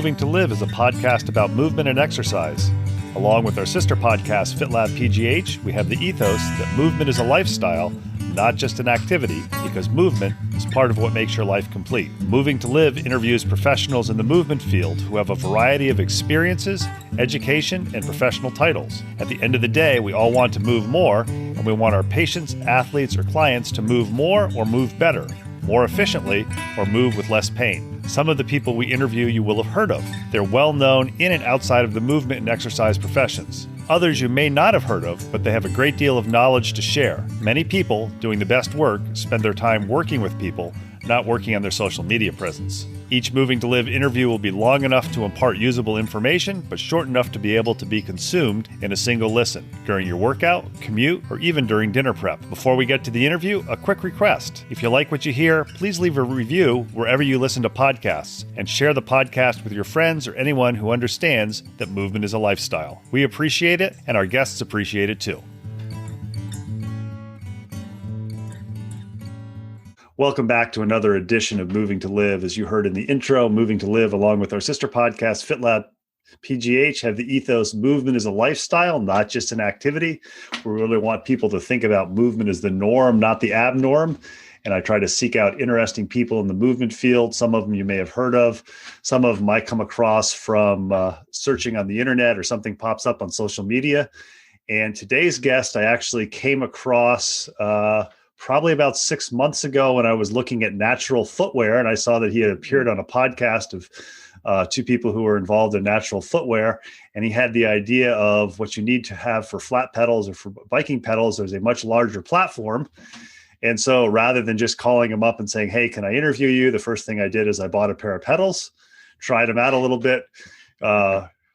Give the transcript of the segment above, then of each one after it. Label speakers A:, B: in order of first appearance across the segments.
A: Moving to Live is a podcast about movement and exercise. Along with our sister podcast, FitLab PGH, we have the ethos that movement is a lifestyle, not just an activity, because movement is part of what makes your life complete. Moving to Live interviews professionals in the movement field who have a variety of experiences, education, and professional titles. At the end of the day, we all want to move more, and we want our patients, athletes, or clients to move more or move better, more efficiently, or move with less pain. Some of the people we interview you will have heard of. They're well known in and outside of the movement and exercise professions. Others you may not have heard of, but they have a great deal of knowledge to share. Many people doing the best work spend their time working with people, not working on their social media presence. Each Moving to Live interview will be long enough to impart usable information, but short enough to be able to be consumed in a single listen during your workout, commute, or even during dinner prep. Before we get to the interview, a quick request. If you like what you hear, please leave a review wherever you listen to podcasts and share the podcast with your friends or anyone who understands that movement is a lifestyle. We appreciate it, and our guests appreciate it too. Welcome back to another edition of Moving to Live. As you heard in the intro, Moving to Live, along with our sister podcast, FitLab PGH, have the ethos movement is a lifestyle, not just an activity. We really want people to think about movement as the norm, not the abnorm. And I try to seek out interesting people in the movement field. Some of them you may have heard of. Some of them might come across from searching on the internet or something pops up on social media. And today's guest, I actually came across probably about 6 months ago when I was looking at natural footwear, and I saw that he had appeared on a podcast of two people who were involved in natural footwear. And he had the idea of what you need to have for flat pedals or for biking pedals. There's a much larger platform. And so rather than just calling him up and saying, hey, can I interview you? The first thing I did is I bought a pair of pedals, tried them out a little bit.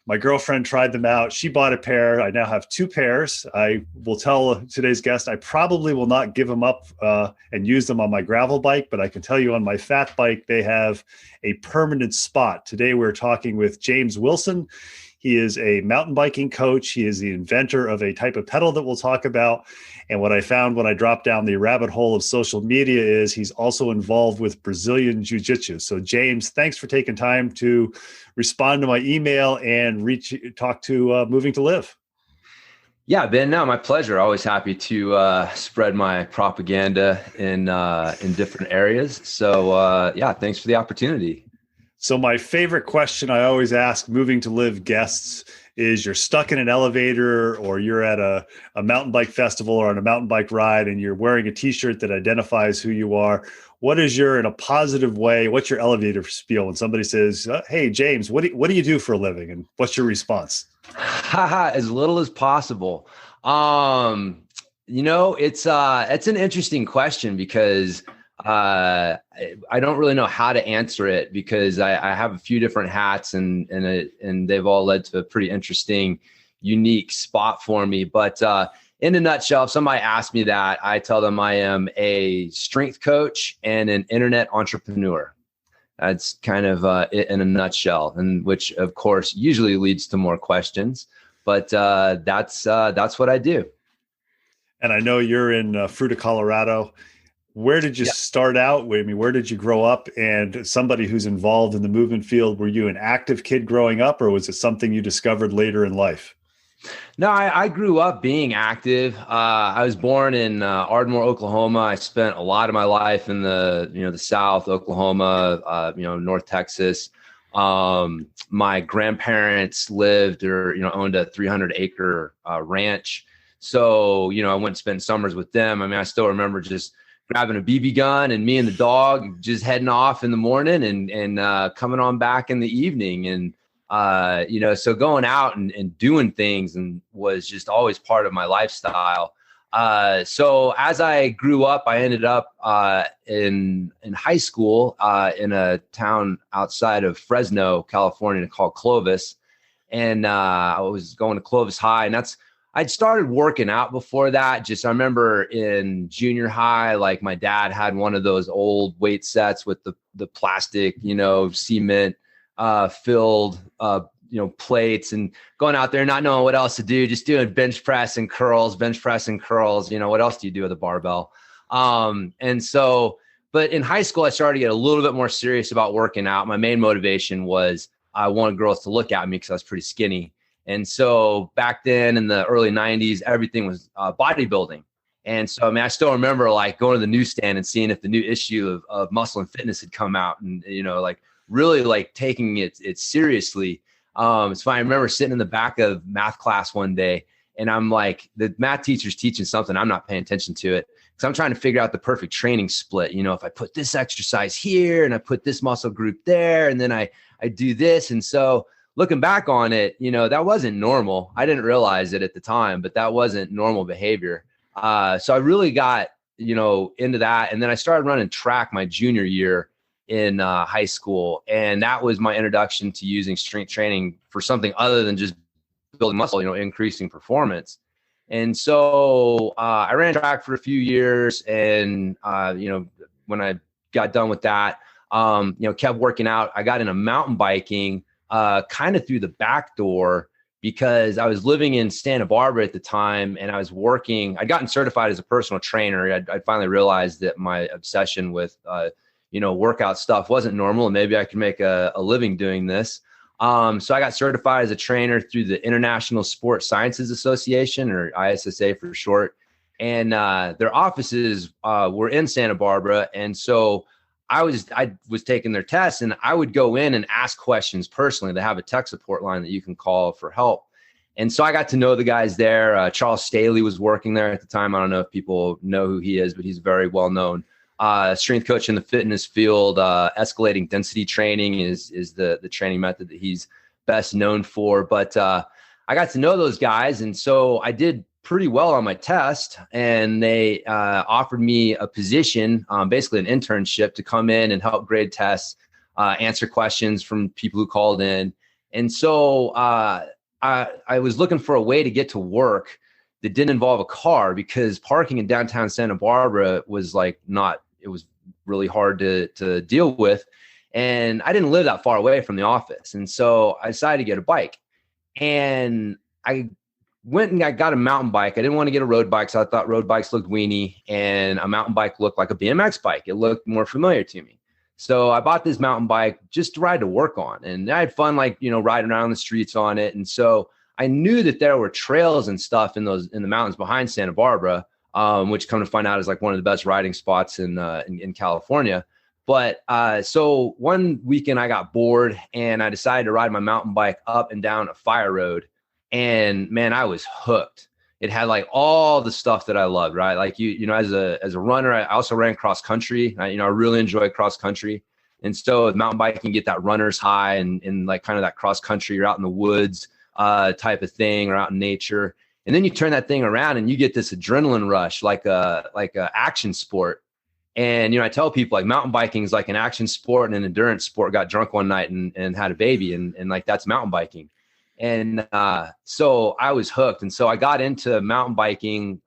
A: My girlfriend tried them out. She bought a pair. I now have two pairs. I will tell today's guest I probably will not give them up and use them on my gravel bike, but I can tell you on my fat bike, they have a permanent spot. Today, we're talking with James Wilson. He is a mountain biking coach. He is the inventor of a type of pedal that we'll talk about. And what I found when I dropped down the rabbit hole of social media is he's also involved with Brazilian Jiu-Jitsu. So James, thanks for taking time to respond to my email and talk to Moving to Live.
B: Yeah, Ben, no, my pleasure. Always happy to spread my propaganda in different areas. So yeah, thanks for the opportunity.
A: So my favorite question I always ask Moving to Live guests is you're stuck in an elevator or you're at a mountain bike festival or on a mountain bike ride and you're wearing a t-shirt that identifies who you are. What is in a positive way, what's your elevator spiel when somebody says, hey, James, what do you do for a living? And what's your response?
B: As little as possible. It's an interesting question because I don't really know how to answer it because I have a few different hats and they've all led to a pretty interesting, unique spot for me. But in a nutshell, if somebody asks me that, I tell them I am a strength coach and an internet entrepreneur. That's kind of it in a nutshell, and which of course usually leads to more questions. But that's what I do.
A: And I know you're in Fruita, Colorado. Where did you start out? I mean, where did you grow up? And somebody who's involved in the movement field, were you an active kid growing up or was it something you discovered later in life?
B: No, I grew up being active. I was born in Ardmore, Oklahoma. I spent a lot of my life in the South, Oklahoma, North Texas. My grandparents lived or owned a 300-acre ranch. So, I went and spent summers with them. I mean, I still remember just grabbing a BB gun and me and the dog just heading off in the morning and coming on back in the evening. And, so going out and doing things and was just always part of my lifestyle. So as I grew up, I ended up in high school in a town outside of Fresno, California called Clovis. And I was going to Clovis High, and I'd started working out before that. I remember in junior high, like my dad had one of those old weight sets with the plastic, cement filled, plates, and going out there, not knowing what else to do, just doing bench press and curls. What else do you do with a barbell? But in high school, I started to get a little bit more serious about working out. My main motivation was I wanted girls to look at me because I was pretty skinny. And so back then in the early 90s, everything was bodybuilding. And so, I mean, I still remember like going to the newsstand and seeing if the new issue of Muscle and Fitness had come out, and, you know, like really like taking it seriously. So I remember sitting in the back of math class one day, and I'm like, the math teacher's teaching something, I'm not paying attention to it, because I'm trying to figure out the perfect training split. You know, if I put this exercise here and I put this muscle group there, and then I do this. And so looking back on it, you know, that wasn't normal. I didn't realize it at the time, but that wasn't normal behavior. So I really got, you know, into that. And then I started running track my junior year in high school. And that was my introduction to using strength training for something other than just building muscle, you know, increasing performance. And so I ran track for a few years. And, you know, when I got done with that, you know, kept working out. I got into mountain biking kind of through the back door, because I was living in Santa Barbara at the time, and I was working. I'd gotten certified as a personal trainer. I'd finally realized that my obsession with, you know, workout stuff wasn't normal, and maybe I could make a living doing this. So I got certified as a trainer through the International Sports Sciences Association, or ISSA for short. And their offices were in Santa Barbara. And so I was taking their tests, and I would go in and ask questions personally. They have a tech support line that you can call for help. And so I got to know the guys there. Charles Staley was working there at the time. I don't know if people know who he is, but he's very well known. Strength coach in the fitness field. Escalating density training is the training method that he's best known for. But I got to know those guys, and so I did pretty well on my test, and they offered me a position, basically an internship, to come in and help grade tests, answer questions from people who called in. And so I was looking for a way to get to work that didn't involve a car, because parking in downtown Santa Barbara was like it was really hard to deal with. And I didn't live that far away from the office. And so I decided to get a bike, and I went and I got a mountain bike. I didn't want to get a road bike, so I thought road bikes looked weenie, and a mountain bike looked like a BMX bike. It looked more familiar to me. So I bought this mountain bike just to ride to work on. And I had fun, like, you know, riding around the streets on it. And so I knew that there were trails and stuff in the mountains behind Santa Barbara, which come to find out is like one of the best riding spots in California. But so one weekend I got bored, and I decided to ride my mountain bike up and down a fire road. And man, I was hooked. It had like all the stuff that I loved, right? Like you know, as a runner, I also ran cross country. I really enjoy cross country. And so with mountain biking, you get that runner's high and like kind of that cross country, you're out in the woods type of thing, or out in nature. And then you turn that thing around and you get this adrenaline rush, like a action sport. And, you know, I tell people like mountain biking is like an action sport and an endurance sport. Got drunk one night and had a baby, and like that's mountain biking. And so I was hooked. And so I got into mountain biking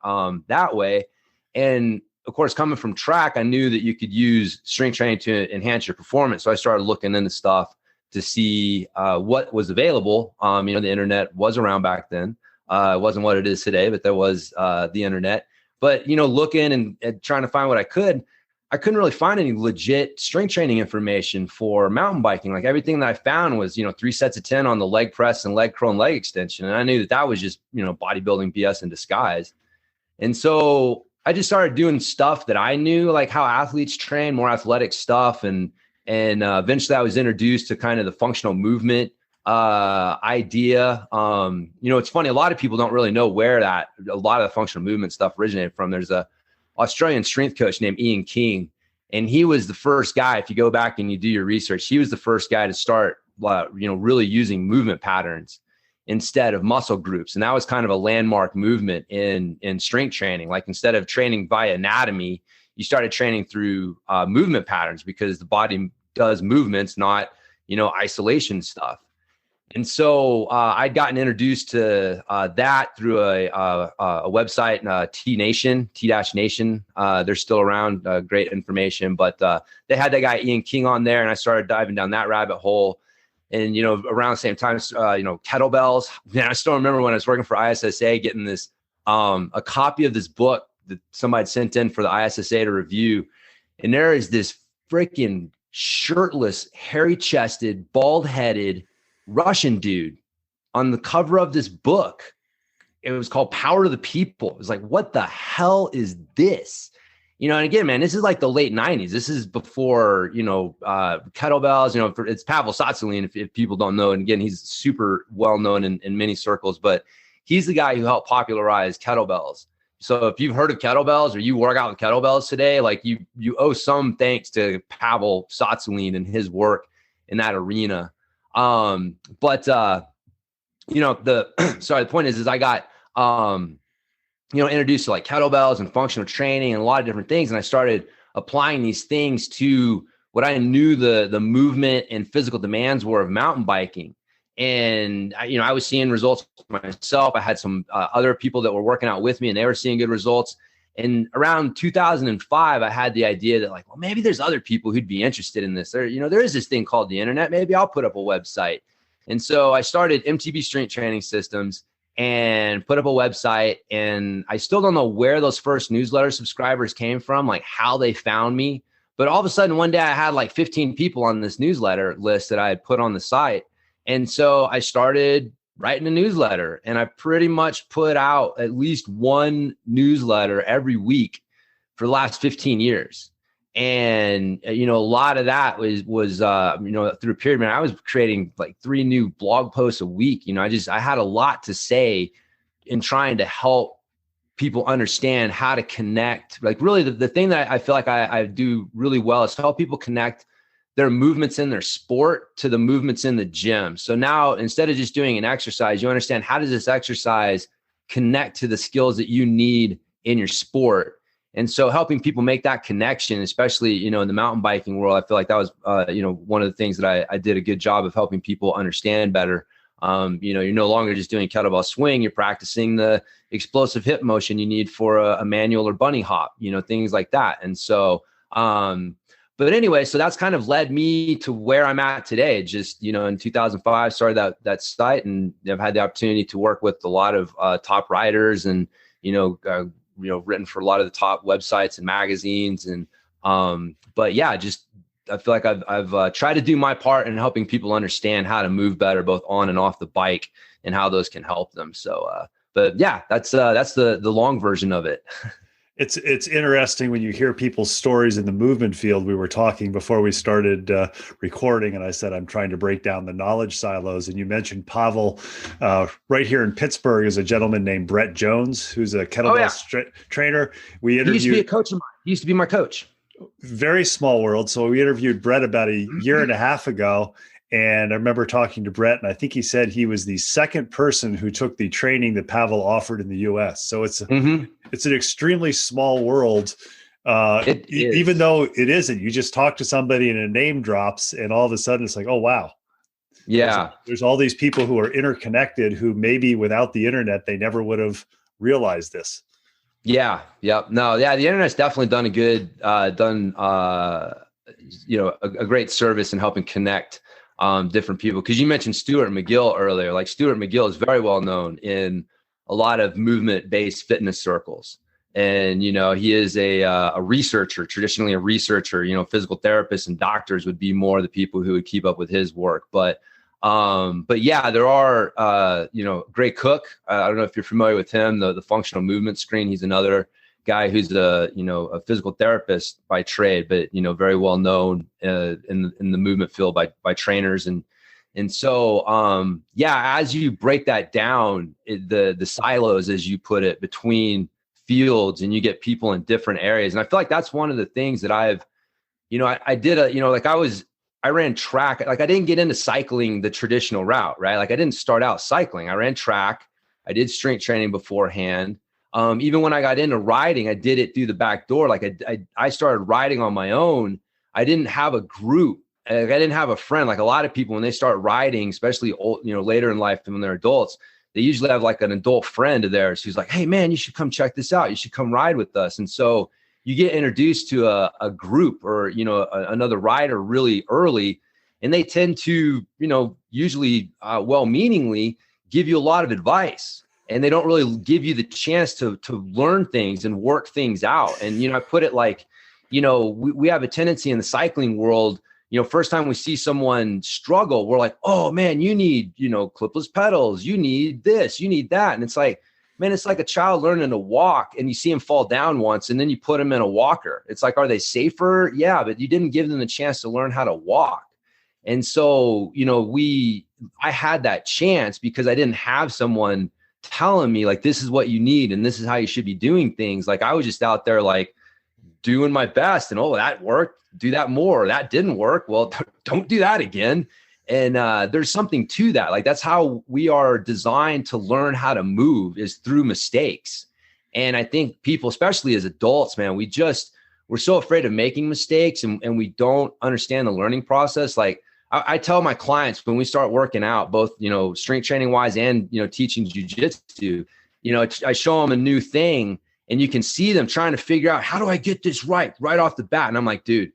B: that way. And of course, coming from track, I knew that you could use strength training to enhance your performance. So I started looking into stuff to see what was available. You know, the internet was around back then. It wasn't what it is today, but there was the internet. But, you know, looking and trying to find what I couldn't really find any legit strength training information for mountain biking. Like everything that I found was, you know, 3 sets of 10 on the leg press and leg curl and leg extension. And I knew that was just, you know, bodybuilding BS in disguise. And so I just started doing stuff that I knew, like how athletes train, more athletic stuff. And eventually I was introduced to kind of the functional movement idea. You know, it's funny. A lot of people don't really know where a lot of the functional movement stuff originated from. There's a Australian strength coach named Ian King. And he was the first guy, if you go back and you do your research, he was the first guy to start, you know, really using movement patterns instead of muscle groups. And that was kind of a landmark movement in strength training. Like instead of training via anatomy, you started training through movement patterns, because the body does movements, not, you know, isolation stuff. And so I'd gotten introduced to that through a website, T-Nation. They're still around, great information. But they had that guy Ian King on there, and I started diving down that rabbit hole. And, you know, around the same time, you know, kettlebells. Man, I still remember when I was working for ISSA, getting this a copy of this book that somebody sent in for the ISSA to review. And there is this freaking shirtless, hairy-chested, bald-headed, Russian dude on the cover of this book. It was called Power to the People. It was like, what the hell is this? And again, man, this is like the late 90s. This is before, kettlebells, it's Pavel Tsatsouline, if people don't know. And again, he's super well known in many circles, but he's the guy who helped popularize kettlebells. So if you've heard of kettlebells or you work out with kettlebells today, like you owe some thanks to Pavel Tsatsouline and his work in that arena. The point is I got, introduced to like kettlebells and functional training and a lot of different things. And I started applying these things to what I knew the movement and physical demands were of mountain biking. And I was seeing results myself. I had some other people that were working out with me and they were seeing good results. And around 2005, I had the idea that maybe there's other people who'd be interested in this. There is this thing called the internet. Maybe I'll put up a website. And so I started MTB Strength Training Systems and put up a website. And I still don't know where those first newsletter subscribers came from, like how they found me. But all of a sudden, one day I had like 15 people on this newsletter list that I had put on the site. And so I started writing a newsletter, and I pretty much put out at least one newsletter every week for the last 15 years. And, a lot of that was through a period, man, I was creating like 3 new blog posts a week. I had a lot to say in trying to help people understand how to connect. Like really the thing that I feel like I do really well is to help people connect their movements in their sport to the movements in the gym. So now instead of just doing an exercise, you understand how does this exercise connect to the skills that you need in your sport. And so helping people make that connection, especially, in the mountain biking world, I feel like that was, one of the things that I did a good job of helping people understand better. You're no longer just doing kettlebell swing, you're practicing the explosive hip motion you need for a manual or bunny hop, things like that. And so, but anyway, so that's kind of led me to where I'm at today. Just, in 2005, started that site, and I've had the opportunity to work with a lot of top writers and, written for a lot of the top websites and magazines. And, but yeah, just, I feel like I've tried to do my part in helping people understand how to move better, both on and off the bike, and how those can help them. So, but yeah, that's the long version of it.
A: It's interesting when you hear people's stories in the movement field. We were talking before we started recording, and I said, I'm trying to break down the knowledge silos. And you mentioned Pavel. Right here in Pittsburgh is a gentleman named Brett Jones, who's a kettlebell trainer. We interviewed.
B: He used to be a coach of mine. He used to be my coach.
A: Very small world. So we interviewed Brett about a year and a half ago. And I remember talking to Brett, and I think he said he was the second person who took the training that Pavel offered in the US. So it's an extremely small world. Even though it isn't, you just talk to somebody and a name drops, and all of a sudden it's like, oh, wow.
B: Yeah.
A: There's all these people who are interconnected who maybe without the internet, they never would have realized this.
B: Yeah. Yep. No. Yeah. The internet's definitely done a great service in helping connect different people. Cause you mentioned Stuart McGill earlier. Like Stuart McGill is very well known in a lot of movement based fitness circles. And, he is a researcher, traditionally a researcher. Physical therapists and doctors would be more the people who would keep up with his work. But yeah, there are, Gray Cook. I don't know if you're familiar with him, the functional movement screen. He's another guy who's a physical therapist by trade, but, very well known in the movement field by trainers. And so, as you break that down, the silos, as you put it, between fields, and you get people in different areas. And I feel like that's one of the things that I ran track. Like I didn't get into cycling the traditional route, right? Like I didn't start out cycling. I ran track. I did strength training beforehand. Even when I got into riding, I did it through the back door. Like I started riding on my own. I didn't have a group. I didn't have a friend. Like a lot of people, when they start riding, especially old, later in life, when they're adults, they usually have like an adult friend of theirs who's like, hey man, you should come check this out. You should come ride with us. And so you get introduced to a group or, another rider really early, and they tend to, usually well-meaningly give you a lot of advice, and they don't really give you the chance to learn things and work things out. And, I put it like, we have a tendency in the cycling world first time we see someone struggle, we're like, oh man, you need, clipless pedals, you need this, you need that. And it's like, man, it's like a child learning to walk and you see him fall down once and then you put him in a walker. It's like, are they safer? Yeah, but you didn't give them the chance to learn how to walk. And so, I had that chance because I didn't have someone telling me like, this is what you need and this is how you should be doing things. Like I was just out there like doing my best and, oh, that worked, do that more. That didn't work. Well, don't do that again. And there's something to that. Like that's how we are designed to learn how to move, is through mistakes. And I think people, especially as adults, man, we're so afraid of making mistakes and we don't understand the learning process. Like I tell my clients when we start working out, both, strength training wise and, teaching jiu-jitsu, I show them a new thing and you can see them trying to figure out, how do I get this right off the bat? And I'm like, dude,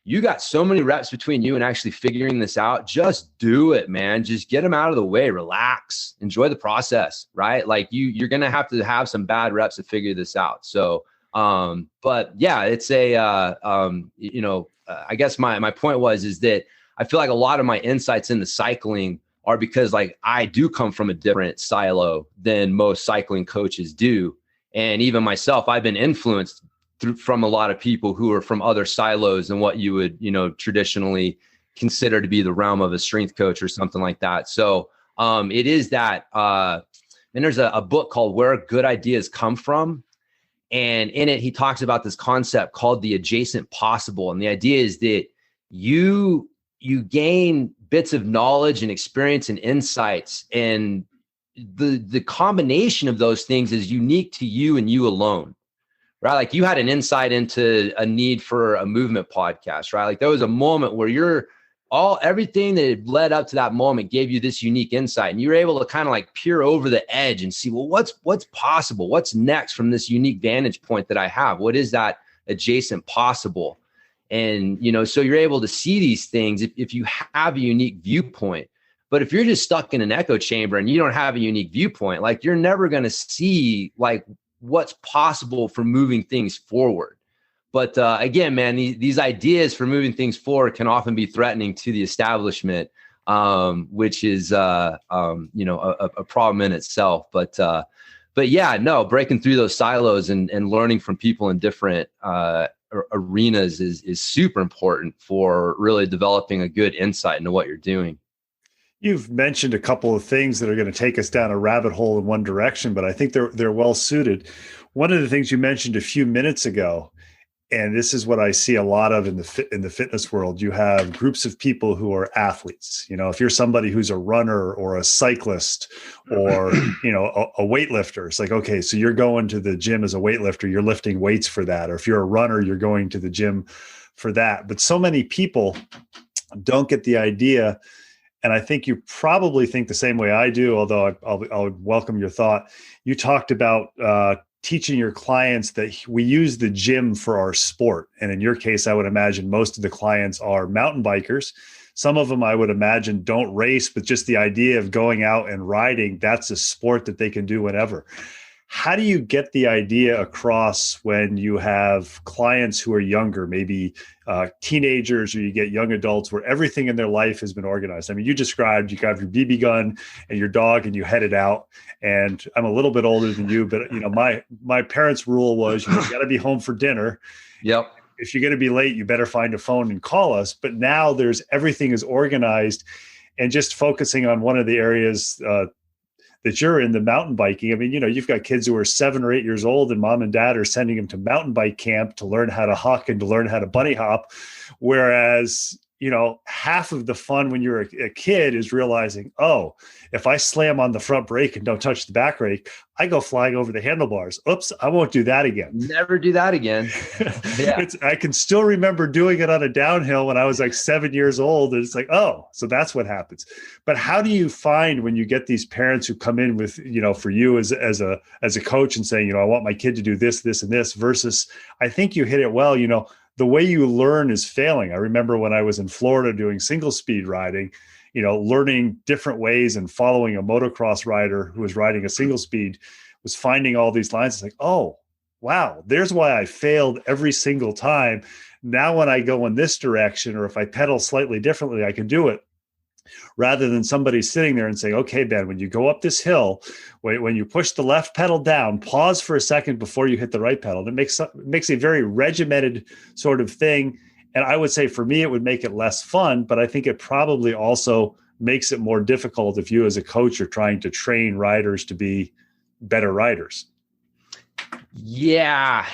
B: you got so many reps between you and actually figuring this out. Just do it, man. Just get them out of the way, relax, enjoy the process, right? Like you're going to have some bad reps to figure this out. So, but yeah, it's I guess my point is that I feel like a lot of my insights into cycling are because like I do come from a different silo than most cycling coaches do. And even myself, I've been influenced from a lot of people who are from other silos than what you would, traditionally consider to be the realm of a strength coach or something like that. So it is that, and there's a book called Where Good Ideas Come From. And in it, he talks about this concept called the adjacent possible. And the idea is that you gain bits of knowledge and experience and insights, and the combination of those things is unique to you and you alone. Right? Like you had an insight into a need for a movement podcast, right? Like there was a moment where everything that led up to that moment gave you this unique insight, and you were able to kind of like peer over the edge and see, well, what's possible? What's next from this unique vantage point that I have? What is that adjacent possible? And, so you're able to see these things if you have a unique viewpoint. But if you're just stuck in an echo chamber and you don't have a unique viewpoint, like you're never going to see like what's possible for moving things forward. But again, man, these ideas for moving things forward can often be threatening to the establishment, which is a problem in itself. But yeah, no, breaking through those silos and learning from people in different arenas is super important for really developing a good insight into what you're doing.
A: You've mentioned a couple of things that are going to take us down a rabbit hole in one direction, but I think they're well suited. One of the things you mentioned a few minutes ago, and this is what I see a lot of in the fitness world, you have groups of people who are athletes. If you're somebody who's a runner or a cyclist or, a weightlifter, it's like, okay, so you're going to the gym as a weightlifter, you're lifting weights for that. Or if you're a runner, you're going to the gym for that. But so many people don't get the idea. And I think you probably think the same way I do, although I'll welcome your thought. You talked about teaching your clients that we use the gym for our sport. And in your case, I would imagine most of the clients are mountain bikers. Some of them, I would imagine, don't race, but just the idea of going out and riding, that's a sport that they can do whenever. How do you get the idea across when you have clients who are younger, maybe teenagers, or you get young adults where everything in their life has been organized? I mean, you described you got your BB gun and your dog and you headed out. And I'm a little bit older than you, but my parents' rule was you got to be home for dinner.
B: Yep.
A: If you're going to be late, you better find a phone and call us. But now everything is organized, and just focusing on one of the areas that you're in, the mountain biking. I mean, you've got kids who are 7 or 8 years old and mom and dad are sending them to mountain bike camp to learn how to huck and to learn how to bunny hop. Whereas, half of the fun when you're a kid is realizing, oh, if I slam on the front brake and don't touch the back brake, I go flying over the handlebars. Oops, I won't do that again.
B: Never do that again. Yeah.
A: I can still remember doing it on a downhill when I was like 7 years old. And it's like, oh, so that's what happens. But how do you find when you get these parents who come in with, for you as a coach and saying, I want my kid to do this, this, and this, versus, I think you hit it well, the way you learn is failing. I remember when I was in Florida doing single speed riding, learning different ways and following a motocross rider who was riding a single speed, was finding all these lines. It's like, oh, wow, there's why I failed every single time. Now, when I go in this direction, or if I pedal slightly differently, I can do it. Rather than somebody sitting there and saying, okay, Ben, when you go up this hill, when you push the left pedal down, pause for a second before you hit the right pedal. It makes a very regimented sort of thing. And I would say for me, it would make it less fun, but I think it probably also makes it more difficult if you as a coach are trying to train riders to be better riders.
B: Yeah,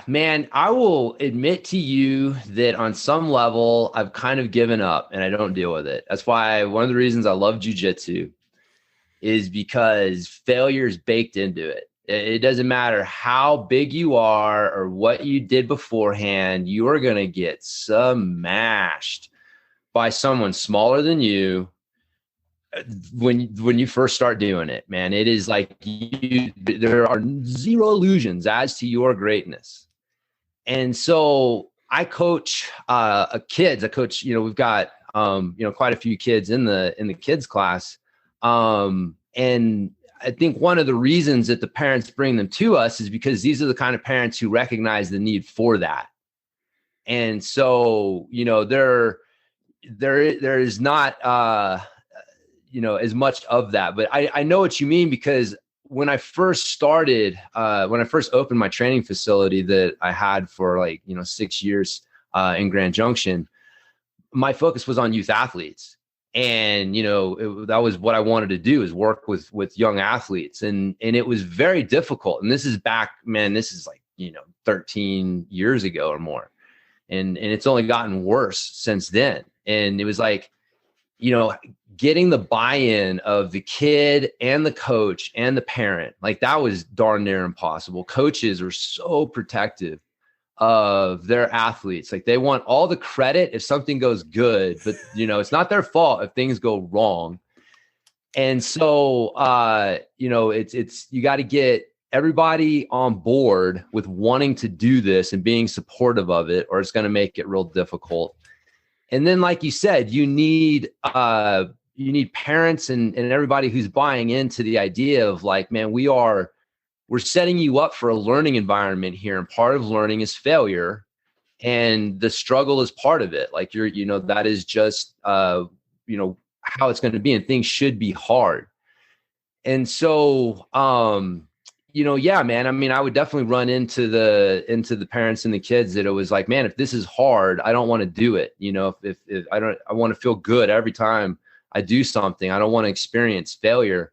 B: man, I will admit to you that on some level, I've kind of given up and I don't deal with it. That's why one of the reasons I love jiu-jitsu is because failure is baked into it. It doesn't matter how big you are or what you did beforehand, you are going to get smashed by someone smaller than you when you first start doing it, man. It is like there are zero illusions as to your greatness. And so I coach kids. I coach, we've got quite a few kids in the kids class. And I think one of the reasons that the parents bring them to us is because these are the kind of parents who recognize the need for that. And so, there is not as much of that, but I know what you mean, because when I first started, when I first opened my training facility that I had for 6 years in Grand Junction, my focus was on youth athletes. And, that was what I wanted to do, is work with young athletes. And it was very difficult. And this is 13 years ago or more. And it's only gotten worse since then. And it was like, getting the buy-in of the kid and the coach and the parent, that was darn near impossible. Coaches are so protective of their athletes. They want all the credit if something goes good, but it's not their fault if things go wrong. And so, it's you got to get everybody on board with wanting to do this and being supportive of it, or it's going to make it real difficult. And then, like you said, you need parents and everybody who's buying into the idea of man, we're setting you up for a learning environment here. And part of learning is failure, and the struggle is part of it. That is just, how it's going to be, and things should be hard. And so, yeah, man, I mean, I would definitely run into the parents and the kids that it was like, man, if this is hard, I don't want to do it. If I want to feel good every time I do something. I don't want to experience failure.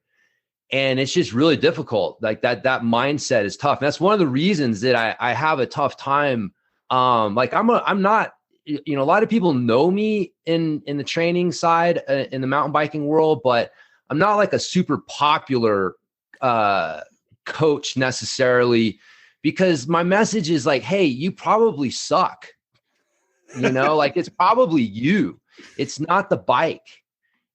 B: And it's just really difficult. That mindset is tough. And that's one of the reasons that I have a tough time. I'm not, a lot of people know me in the training side, in the mountain biking world, but I'm not a super popular, coach necessarily, because my message is hey, you probably suck. It's probably you. It's not the bike.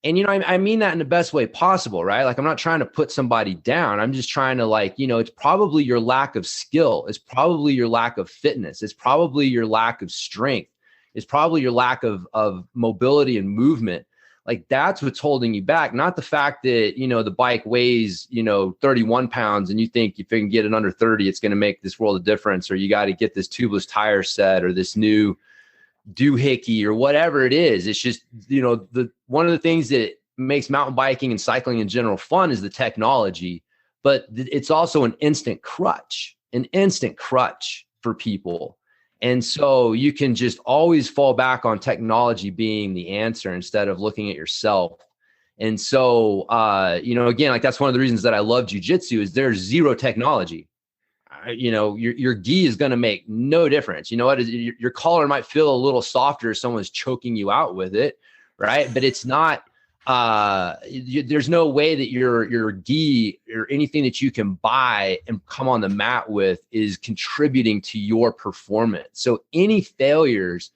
B: And, I mean that in the best way possible, right? I'm not trying to put somebody down. I'm just trying to it's probably your lack of skill. It's probably your lack of fitness. It's probably your lack of strength. It's probably your lack of mobility and movement. That's what's holding you back. Not the fact that, the bike weighs, 31 pounds and you think if you can get it under 30, it's going to make this world of difference, or you got to get this tubeless tire set or this new doohickey or whatever it is. It's just, one of the things that makes mountain biking and cycling in general fun is the technology, but it's also an instant crutch for people. And so you can just always fall back on technology being the answer instead of looking at yourself. And so, again, that's one of the reasons that I love jiu-jitsu is there's zero technology. Your gi is going to make no difference. Your collar might feel a little softer if someone's choking you out with it, right? But it's not, there's no way that your gi or anything that you can buy and come on the mat with is contributing to your performance. So any failures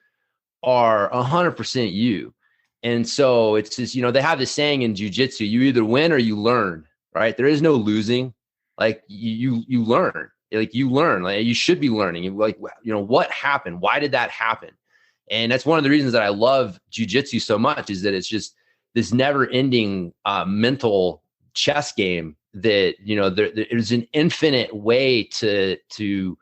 B: are 100% you. And so it's just, they have this saying in jiu-jitsu, you either win or you learn, right? There is no losing. You learn. You learn. You should be learning. What happened? Why did that happen? And that's one of the reasons that I love jiu-jitsu so much, is that it's just this never-ending mental chess game that, there's an infinite way to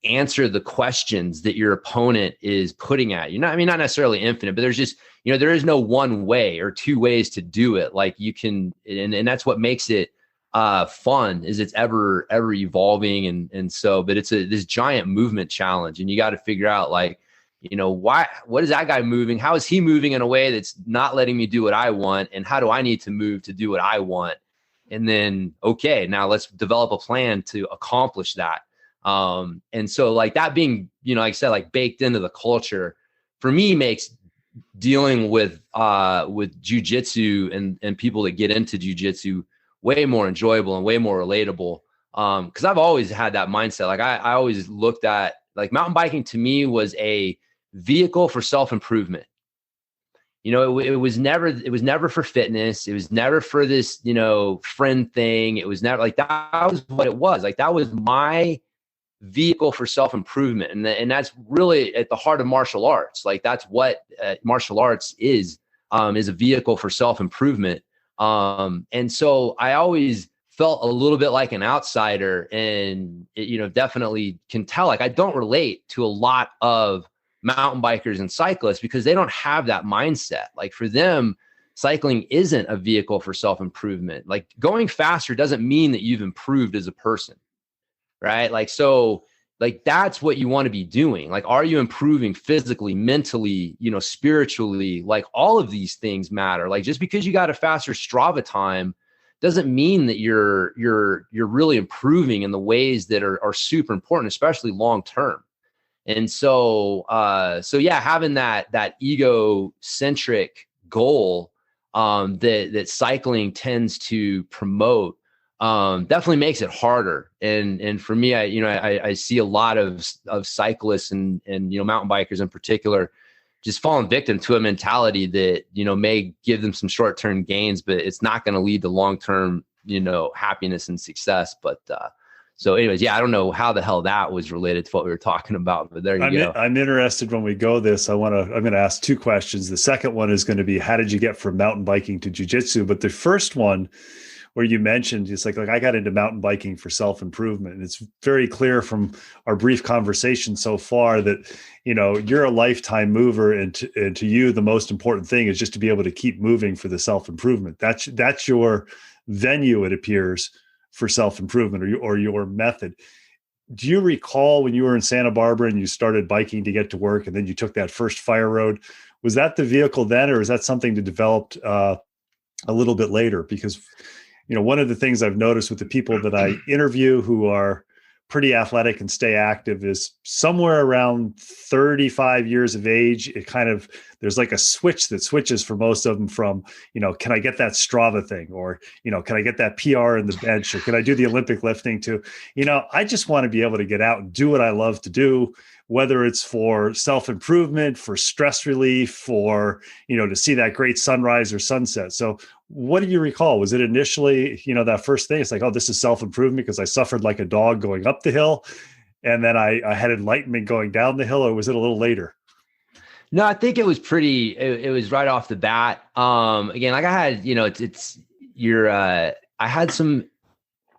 B: answer the questions that your opponent is putting at you. Not necessarily infinite, but there's just, there is no one way or two ways to do it. Like you can, and that's what makes it fun, is it's ever evolving. And so, but it's this giant movement challenge, and you got to figure out like, what is that guy moving? How is he moving in a way that's not letting me do what I want? And how do I need to move to do what I want? And then, okay, now let's develop a plan to accomplish that. And so like that being, like I said, like baked into the culture for me makes dealing with jiu-jitsu and people that get into jiu-jitsu way more enjoyable and way more relatable. Cause I've always had that mindset. Like I always looked at like mountain biking to me was a vehicle for self-improvement. It was never for fitness. It was never for this, friend thing. It was never like, that was what it was. Like that was my vehicle for self-improvement. And that's really at the heart of martial arts. Like that's what martial arts is a vehicle for self-improvement. And so I always felt a little bit like an outsider, and definitely can tell, like I don't relate to a lot of mountain bikers and cyclists because they don't have that mindset. Like for them, cycling isn't a vehicle for self-improvement. Like going faster doesn't mean that you've improved as a person, right? Like, so like, that's what you want to be doing. Like, are you improving physically, mentally, spiritually? Like all of these things matter. Like just because you got a faster Strava time doesn't mean that you're really improving in the ways that are super important, especially long-term. And so, yeah, having that egocentric goal that cycling tends to promote definitely makes it harder. And for me, I see a lot of cyclists and mountain bikers in particular just falling victim to a mentality that may give them some short-term gains, but it's not going to lead to long-term happiness and success. But so anyways, yeah, I don't know how the hell that was related to what we were talking about, but there you go.
A: I'm interested when we go this. I'm going to ask two questions. The second one is going to be, how did you get from mountain biking to jiu-jitsu? But the first one, where you mentioned, it's like I got into mountain biking for self-improvement. And it's very clear from our brief conversation so far that, you're a lifetime mover, and to you, the most important thing is just to be able to keep moving for the self-improvement. That's your venue, it appears, for self-improvement, or your method. Do you recall when you were in Santa Barbara and you started biking to get to work, and then you took that first fire road? Was that the vehicle then, or is that something that developed a little bit later? Because one of the things I've noticed with the people that I interview who are pretty athletic and stay active is somewhere around 35 years of age, there's like a switch that switches for most of them from, can I get that Strava thing? Or, can I get that PR in the bench? Or can I do the Olympic lifting to, I just want to be able to get out and do what I love to do, whether it's for self-improvement, for stress relief, for, to see that great sunrise or sunset. So what do you recall? Was it initially, that first thing? It's like, oh, this is self-improvement because I suffered like a dog going up the hill, and then I had enlightenment going down the hill, or was it a little later?
B: No, I think it was it was right off the bat. Again, like I had, I had some,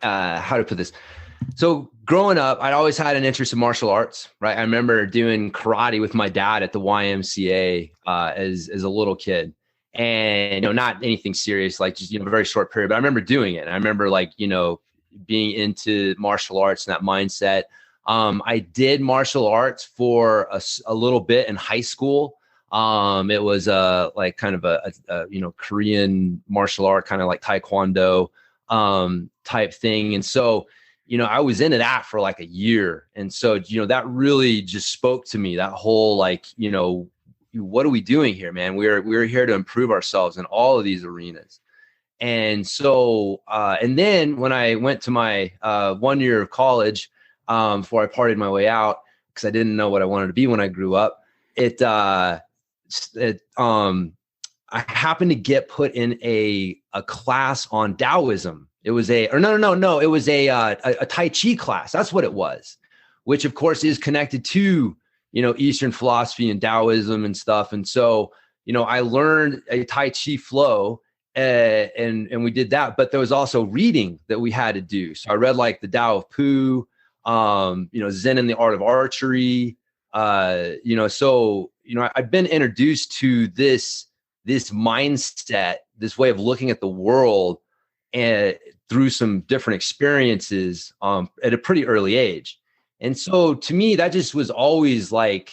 B: how to put this. So growing up, I'd always had an interest in martial arts, right? I remember doing karate with my dad at the YMCA as a little kid, and not anything serious, like just a very short period. But I remember doing it. And I remember being into martial arts and that mindset. I did martial arts for a little bit in high school. It was like kind of a Korean martial art, kind of like Taekwondo type thing, and so. I was into that for like a year. And so, that really just spoke to me, that whole, what are we doing here, man? We're here to improve ourselves in all of these arenas. And so, and then when I went to my 1 year of college, before I partied my way out, because I didn't know what I wanted to be when I grew up, I happened to get put in a class on Taoism. It was it was a Tai Chi class. That's what it was, which of course is connected to, Eastern philosophy and Taoism and stuff. And so, I learned a Tai Chi flow, and we did that, but there was also reading that we had to do. So I read like the Tao of Pooh, Zen and the Art of Archery, so, I've been introduced to this mindset, this way of looking at the world and through some different experiences, at a pretty early age. And so to me, that just was always like,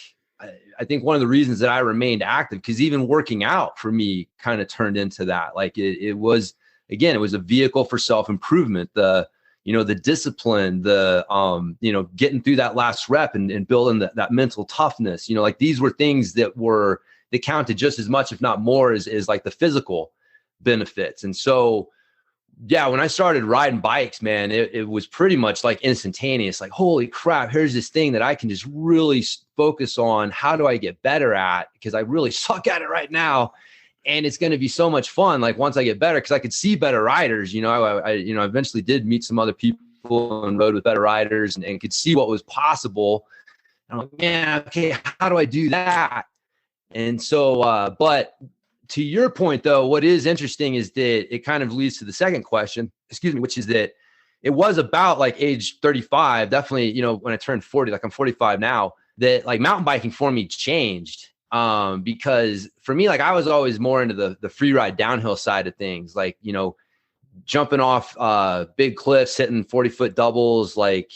B: I think one of the reasons that I remained active, because even working out for me kind of turned into that. Like it was a vehicle for self-improvement, the discipline, getting through that last rep and building that mental toughness, like these were things that counted just as much, if not more, as like the physical benefits. And so, yeah, when I started riding bikes, man, it was pretty much like instantaneous, like, holy crap, here's this thing that I can just really focus on. How do I get better at? Because I really suck at it right now. And it's going to be so much fun. Like once I get better, because I could see better riders, I eventually did meet some other people and rode with better riders and could see what was possible. And I'm like, man, okay, how do I do that? And so, but to your point though, what is interesting is that it kind of leads to the second question, which is that it was about like age 35, definitely, when I turned 40, like I'm 45 now, that like mountain biking for me changed. Because for me, like I was always more into the free ride downhill side of things, like, jumping off big cliffs, hitting 40-foot doubles, like,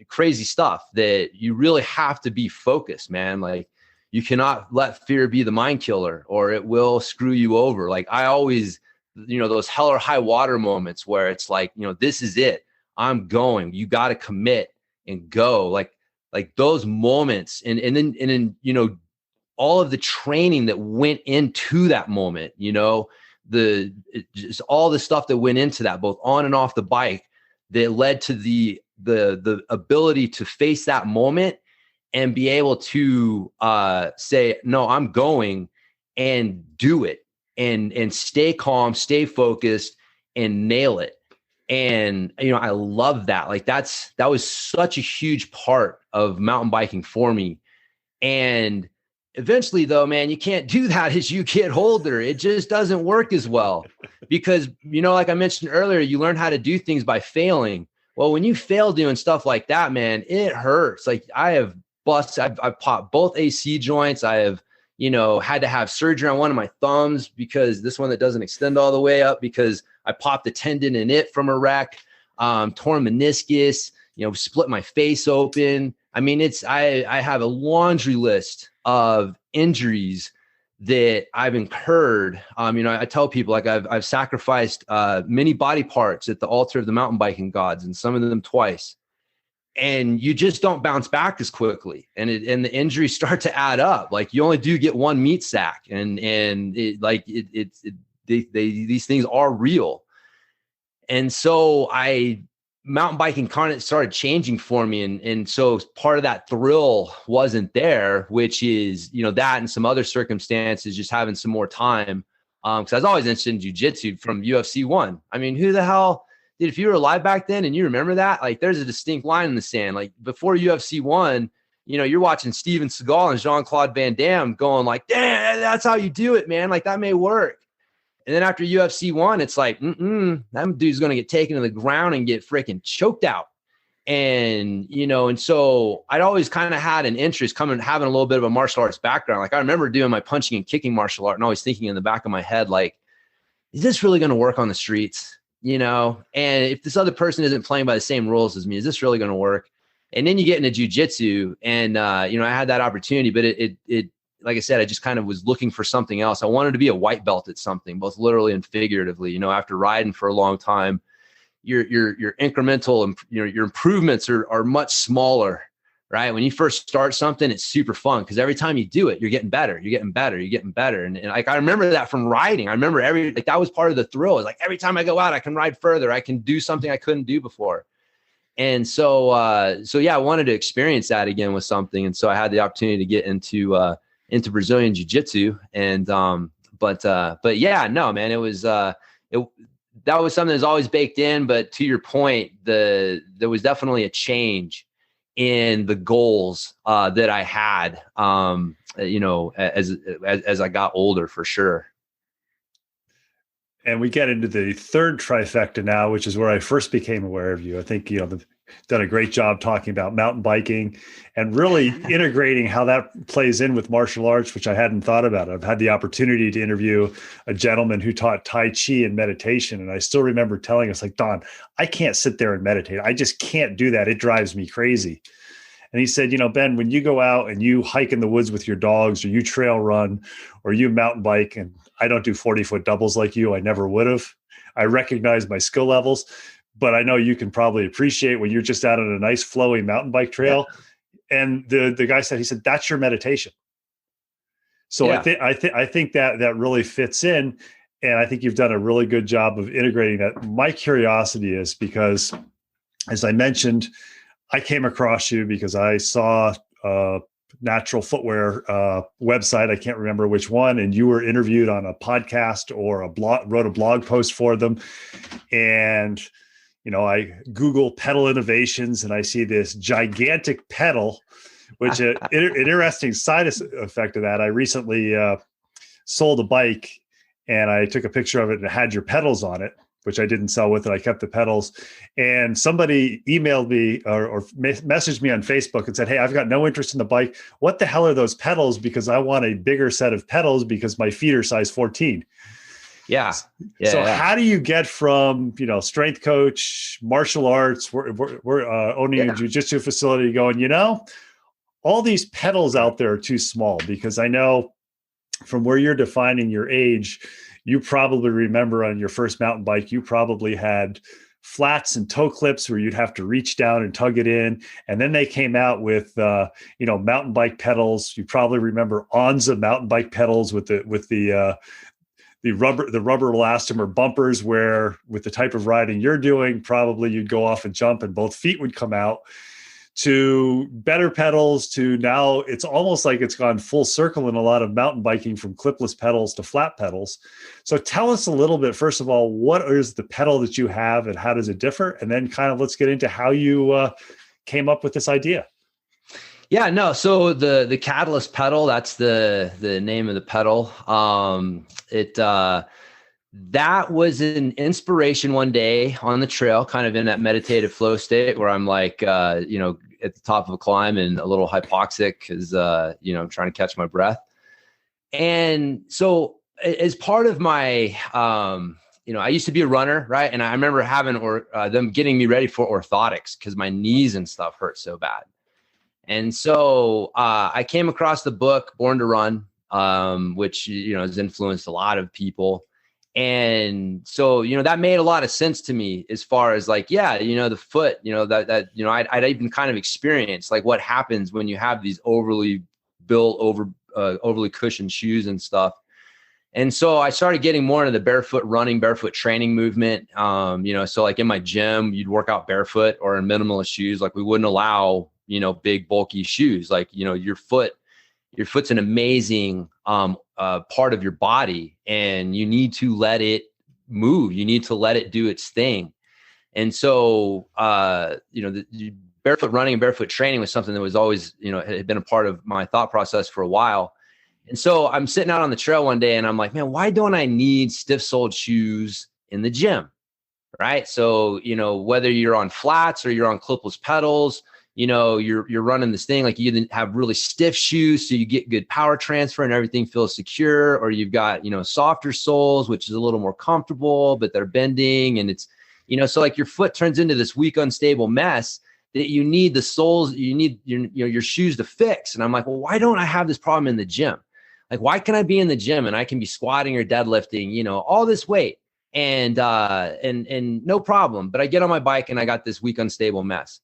B: crazy stuff that you really have to be focused, man. Like you cannot let fear be the mind killer or it will screw you over. Like I always, those hell or high water moments where it's like, this is it. I'm going, you got to commit and go, like those moments. And then, all of the training that went into that moment, just all the stuff that went into that, both on and off the bike, that led to the ability to face that moment and be able to say, no, I'm going, and do it and stay calm, stay focused and nail it. And, I love that. Like that was such a huge part of mountain biking for me. And eventually though, man, you can't do that as you get older. It just doesn't work as well because, like I mentioned earlier, you learn how to do things by failing. Well, when you fail doing stuff like that, man, it hurts. Like I've popped both AC joints. I have, had to have surgery on one of my thumbs because this one that doesn't extend all the way up because I popped a tendon in it from a wreck, torn meniscus, split my face open. I mean, I have a laundry list of injuries that I've incurred. I tell people like I've sacrificed many body parts at the altar of the mountain biking gods, and some of them twice. And you just don't bounce back as quickly, and the injuries start to add up. Like you only do get one meat sack, and these things are real. And so mountain biking kind of started changing for me. And so part of that thrill wasn't there, which is, that and some other circumstances, just having some more time. Cause I was always interested in jiu-jitsu from UFC 1. I mean, who the hell did, if you were alive back then and you remember that, like there's a distinct line in the sand, like before UFC 1, you're watching Steven Seagal and Jean-Claude Van Damme going like, damn, that's how you do it, man. Like that may work. And then after UFC 1, it's like, that dude's going to get taken to the ground and get freaking choked out. And, and so I'd always kind of had an interest having a little bit of a martial arts background. Like I remember doing my punching and kicking martial art and always thinking in the back of my head, like, is this really going to work on the streets? And if this other person isn't playing by the same rules as me, is this really going to work? And then you get into jiu-jitsu and, I had that opportunity, but it like I said, I just kind of was looking for something else. I wanted to be a white belt at something, both literally and figuratively. After riding for a long time, your incremental and your improvements are much smaller, right? When you first start something, it's super fun because every time you do it, you're getting better, you're getting better, you're getting better. And like I remember that from riding. I remember that was part of the thrill. Is like every time I go out, I can ride further. I can do something I couldn't do before. And so yeah, I wanted to experience that again with something. And so I had the opportunity to get into Brazilian Jiu-Jitsu. And, but yeah, no, man, it was, that was something that's always baked in, but to your point, there was definitely a change in the goals, that I had, as I got older, for sure.
A: And we get into the third trifecta now, which is where I first became aware of you. I think, you've done a great job talking about mountain biking and really integrating how that plays in with martial arts, which I hadn't thought about. I've had the opportunity to interview a gentleman who taught Tai Chi and meditation. And I still remember telling us, like, Don, I can't sit there and meditate. I just can't do that. It drives me crazy. And he said, Ben, when you go out and you hike in the woods with your dogs, or you trail run, or you mountain bike, and I don't do 40-foot doubles like you, I never would have. I recognize my skill levels, but I know you can probably appreciate when you're just out on a nice flowy mountain bike trail. Yeah. And the guy said, that's your meditation. So yeah. I think that really fits in. And I think you've done a really good job of integrating that. My curiosity is because, as I mentioned, I came across you because I saw a natural footwear website. I can't remember which one. And you were interviewed on a podcast or wrote a blog post for them. And, I Google pedal innovations and I see this gigantic pedal, which an interesting side effect of that. I recently sold a bike and I took a picture of it and it had your pedals on it, which I didn't sell with it. I kept the pedals. And somebody emailed me or messaged me on Facebook and said, hey, I've got no interest in the bike. What the hell are those pedals? Because I want a bigger set of pedals because my feet are size 14.
B: Yeah.
A: So how do you get from, strength coach, martial arts, we're owning a jiu-jitsu facility going, all these pedals out there are too small? Because I know from where you're defining your age, you probably remember on your first mountain bike, you probably had flats and toe clips where you'd have to reach down and tug it in. And then they came out with, mountain bike pedals. You probably remember Onza mountain bike pedals with the rubber elastomer bumpers, where with the type of riding you're doing, probably you'd go off and jump and both feet would come out, to better pedals, to now it's almost like it's gone full circle in a lot of mountain biking, from clipless pedals to flat pedals. So tell us a little bit, first of all, what is the pedal that you have and how does it differ? And then kind of let's get into how you came up with this idea.
B: Yeah, no. So the Catalyst pedal, that's the name of the pedal. That was an inspiration one day on the trail, kind of in that meditative flow state where I'm like, at the top of a climb and a little hypoxic because, I'm trying to catch my breath. And so as part of my, I used to be a runner, right? And I remember having them getting me ready for orthotics because my knees and stuff hurt so bad. And so I came across the book Born to Run, which, has influenced a lot of people. And so, that made a lot of sense to me as far as like, the foot, I'd even kind of experienced like what happens when you have these overly cushioned shoes and stuff. And so I started getting more into the barefoot running, barefoot training movement. So like in my gym, you'd work out barefoot or in minimalist shoes. Like we wouldn't allow, big bulky shoes. Like, your foot's an amazing part of your body, and you need to let it move. You need to let it do its thing. And so, the barefoot running and barefoot training was something that was always, had been a part of my thought process for a while. And so I'm sitting out on the trail one day and I'm like, man, why don't I need stiff-soled shoes in the gym? Right. So, whether you're on flats or you're on clipless pedals, you're running this thing, like you didn't have really stiff shoes, so you get good power transfer and everything feels secure, or you've got, softer soles, which is a little more comfortable, but they're bending. And it's, so like your foot turns into this weak, unstable mess that you need the soles, you need your shoes to fix. And I'm like, well, why don't I have this problem in the gym? Like, why can I be in the gym and I can be squatting or deadlifting, all this weight and no problem. But I get on my bike and I got this weak, unstable mess.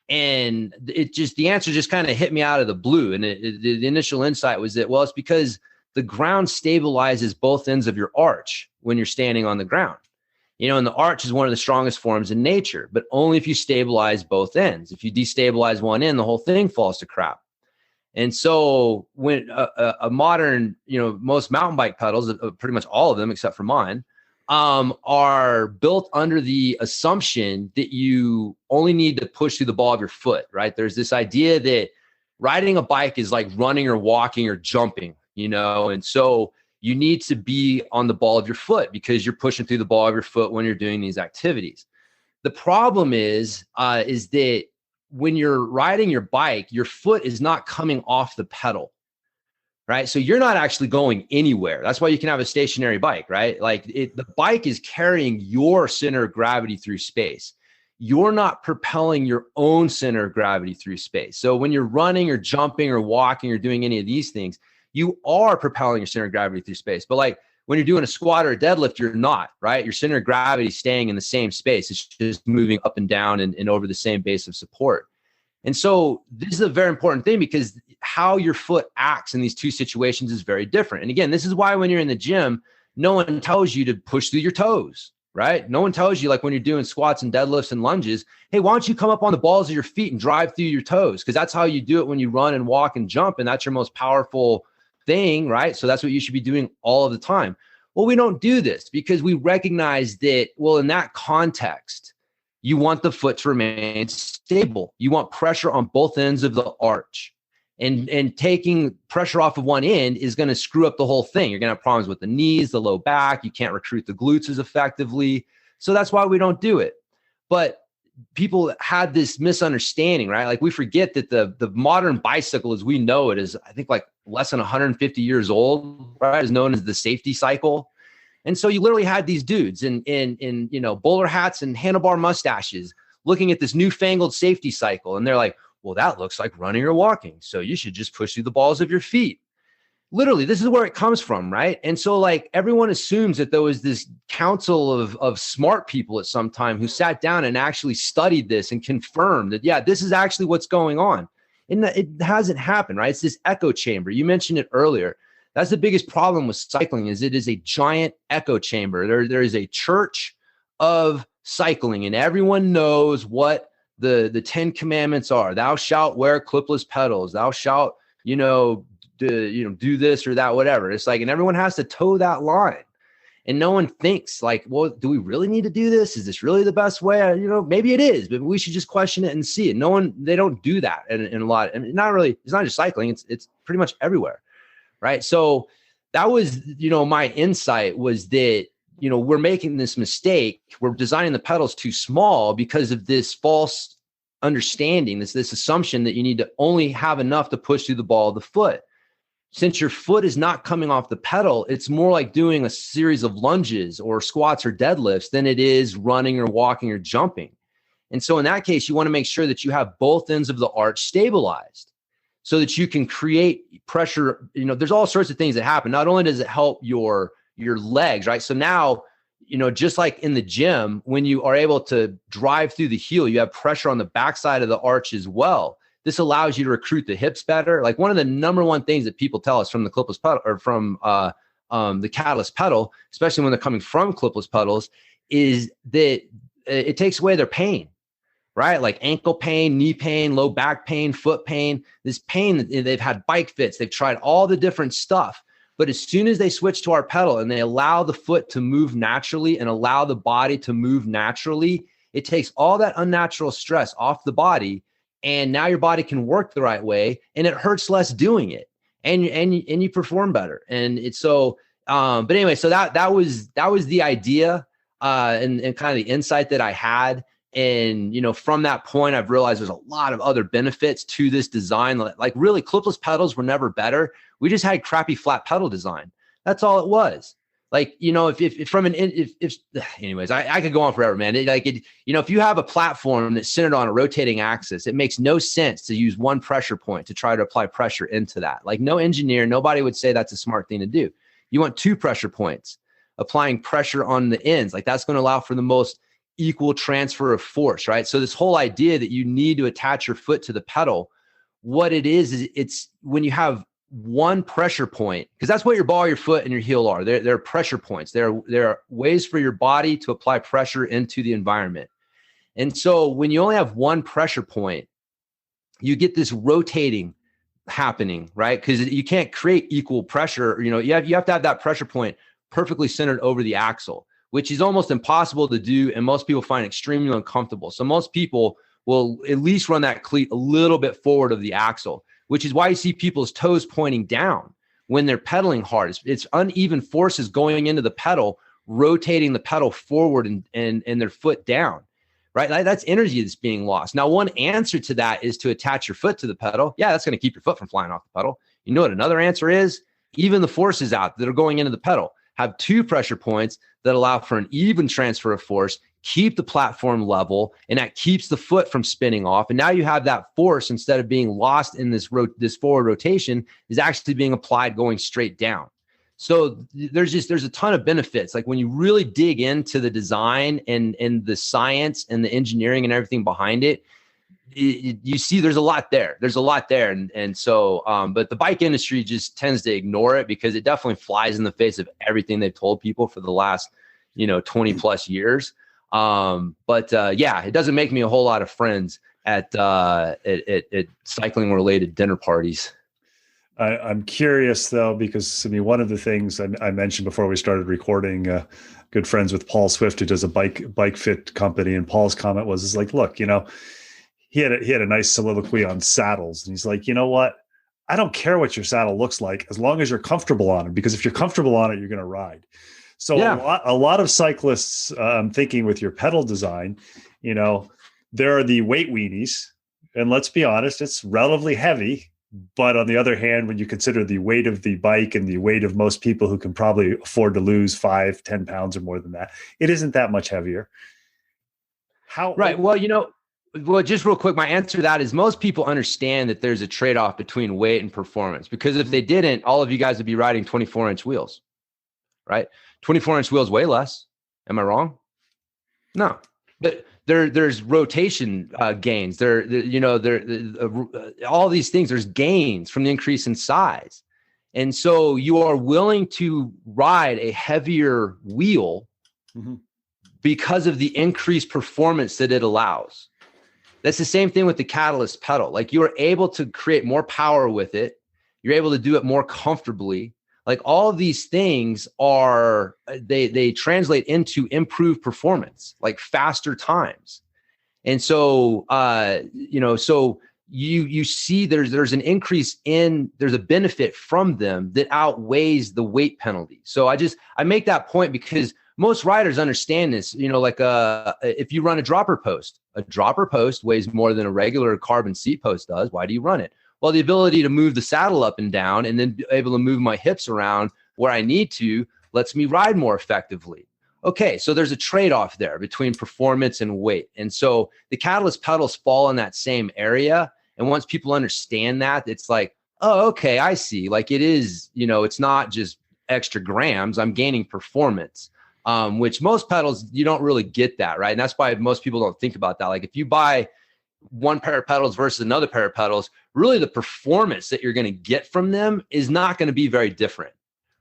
B: And the answer just kind of hit me out of the blue. And the initial insight was that, well, it's because the ground stabilizes both ends of your arch when you're standing on the ground. And the arch is one of the strongest forms in nature, but only if you stabilize both ends. If you destabilize one end, the whole thing falls to crap. And so when a modern, most mountain bike pedals, pretty much all of them except for mine, are built under the assumption that you only need to push through the ball of your foot, right? There's this idea that riding a bike is like running or walking or jumping, and so you need to be on the ball of your foot because you're pushing through the ball of your foot when you're doing these activities. The problem is that when you're riding your bike, your foot is not coming off the pedal, right? So you're not actually going anywhere. That's why you can have a stationary bike, right? Like the bike is carrying your center of gravity through space. You're not propelling your own center of gravity through space. So when you're running or jumping or walking or doing any of these things, you are propelling your center of gravity through space. But like when you're doing a squat or a deadlift, you're not, right? Your center of gravity is staying in the same space. It's just moving up and down and over the same base of support. And so this is a very important thing because how your foot acts in these two situations is very different. And again, this is why when you're in the gym, no one tells you to push through your toes, right? No one tells you, like when you're doing squats and deadlifts and lunges, hey, why don't you come up on the balls of your feet and drive through your toes? Because that's how you do it when you run and walk and jump. And that's your most powerful thing, right? So that's what you should be doing all of the time. Well, we don't do this because we recognize that, well, in that context, you want the foot to remain stable. You want pressure on both ends of the arch. And taking pressure off of one end is going to screw up the whole thing. You're going to have problems with the knees, the low back. You can't recruit the glutes as effectively. So that's why we don't do it. But people had this misunderstanding, right? Like we forget that the modern bicycle as we know it is, I think, like less than 150 years old, right? Is known as the safety cycle. And so you literally had these dudes in bowler hats and handlebar mustaches looking at this newfangled safety cycle. And they're like, well, that looks like running or walking. So you should just push through the balls of your feet. Literally, this is where it comes from, right? And so like everyone assumes that there was this council of smart people at some time who sat down and actually studied this and confirmed that, yeah, this is actually what's going on. And it hasn't happened, right? It's this echo chamber. You mentioned it earlier. That's the biggest problem with cycling is it is a giant echo chamber. There is a church of cycling and everyone knows what the 10 commandments are. Thou shalt wear clipless pedals. Thou shalt, do this or that, whatever. It's like, and everyone has to toe that line. And no one thinks like, well, do we really need to do this? Is this really the best way? Maybe it is, but we should just question it and see it. They don't do that in a lot. And not really, it's not just cycling. It's pretty much everywhere. Right. So that was, my insight was that, we're making this mistake. We're designing the pedals too small because of this false understanding, this assumption that you need to only have enough to push through the ball of the foot. Since your foot is not coming off the pedal, it's more like doing a series of lunges or squats or deadlifts than it is running or walking or jumping. And so in that case, you want to make sure that you have both ends of the arch stabilized so that you can create pressure. There's all sorts of things that happen. Not only does it help your legs, right? So now, just like in the gym, when you are able to drive through the heel, you have pressure on the backside of the arch as well. This allows you to recruit the hips better. Like one of the number one things that people tell us from the clipless pedal or from the Catalyst pedal, especially when they're coming from clipless pedals, is that it takes away their pain, right? Like ankle pain, knee pain, low back pain, foot pain, this pain that they've had bike fits. They've tried all the different stuff. But as soon as they switch to our pedal and they allow the foot to move naturally and allow the body to move naturally, it takes all that unnatural stress off the body. And now your body can work the right way and it hurts less doing it. And you perform better. And it's so, but anyway, so that was the idea and kind of the insight that I had. And, from that point, I've realized there's a lot of other benefits to this design. Like really clipless pedals were never better. We just had crappy flat pedal design. That's all it was. Like, anyways, I could go on forever, man. If you have a platform that's centered on a rotating axis, it makes no sense to use one pressure point to try to apply pressure into that. Like no engineer, nobody would say that's a smart thing to do. You want two pressure points applying pressure on the ends. Like that's going to allow for the most equal transfer of force, right? So this whole idea that you need to attach your foot to the pedal, what it is it's when you have one pressure point, because that's what your ball, your foot, and your heel are. They're pressure points. They're ways for your body to apply pressure into the environment. And so when you only have one pressure point, you get this rotating happening, right? Because you can't create equal pressure. You have to have that pressure point perfectly centered over the axle, which is almost impossible to do. And most people find extremely uncomfortable. So most people will at least run that cleat a little bit forward of the axle, which is why you see people's toes pointing down when they're pedaling hard. It's uneven forces going into the pedal, rotating the pedal forward and their foot down, right? That's energy that's being lost. Now, one answer to that is to attach your foot to the pedal. Yeah, that's going to keep your foot from flying off the pedal. You know what another answer is? Even the forces out that are going into the pedal have two pressure points that allow for an even transfer of force, keep the platform level, and that keeps the foot from spinning off. And now you have that force, instead of being lost in this forward rotation, is actually being applied going straight down. So there's a ton of benefits. Like when you really dig into the design and the science and the engineering and everything behind it, you see there's a lot there. And so, but the bike industry just tends to ignore it because it definitely flies in the face of everything they've told people for the last, 20 plus years. Yeah, it doesn't make me a whole lot of friends at cycling related dinner parties.
A: I'm curious though, because one of the things I mentioned before we started recording, good friends with Paul Swift, who does a bike fit company. And Paul's comment was like, look, he had a nice soliloquy on saddles. And he's like, you know what? I don't care what your saddle looks like as long as you're comfortable on it, because if you're comfortable on it, you're going to ride. So yeah. a lot of cyclists, I'm thinking with your pedal design, there are the weight weenies, and let's be honest, it's relatively heavy. But on the other hand, when you consider the weight of the bike and the weight of most people who can probably afford to lose 5-10 pounds or more than that, it isn't that much heavier.
B: Right. Well, just real quick, my answer to that is most people understand that there's a trade-off between weight and performance, because if they didn't, all of you guys would be riding 24-inch wheels, right? 24-inch wheels weigh less. Am I wrong? No, but there's rotation gains. All these things. There's gains from the increase in size, and so you are willing to ride a heavier wheel because of the increased performance that it allows. That's the same thing with the Catalyst pedal. Like, you are able to create more power with it. You're able to do it more comfortably. Like, all of these things they translate into improved performance, like faster times. And so, so you see there's an increase there's a benefit from them that outweighs the weight penalty. So I make that point because most riders understand this, if you run a dropper post weighs more than a regular carbon seat post does. Why do you run it? Well, the ability to move the saddle up and down and then be able to move my hips around where I need to lets me ride more effectively. Okay, so there's a trade-off there between performance and weight. And so the Catalyst pedals fall in that same area. And once people understand that, it's like, oh, okay, I see. Like, it is, it's not just extra grams. I'm gaining performance. Which most pedals, you don't really get that, right? And that's why most people don't think about that. Like, if you buy one pair of pedals versus another pair of pedals, really the performance that you're going to get from them is not going to be very different,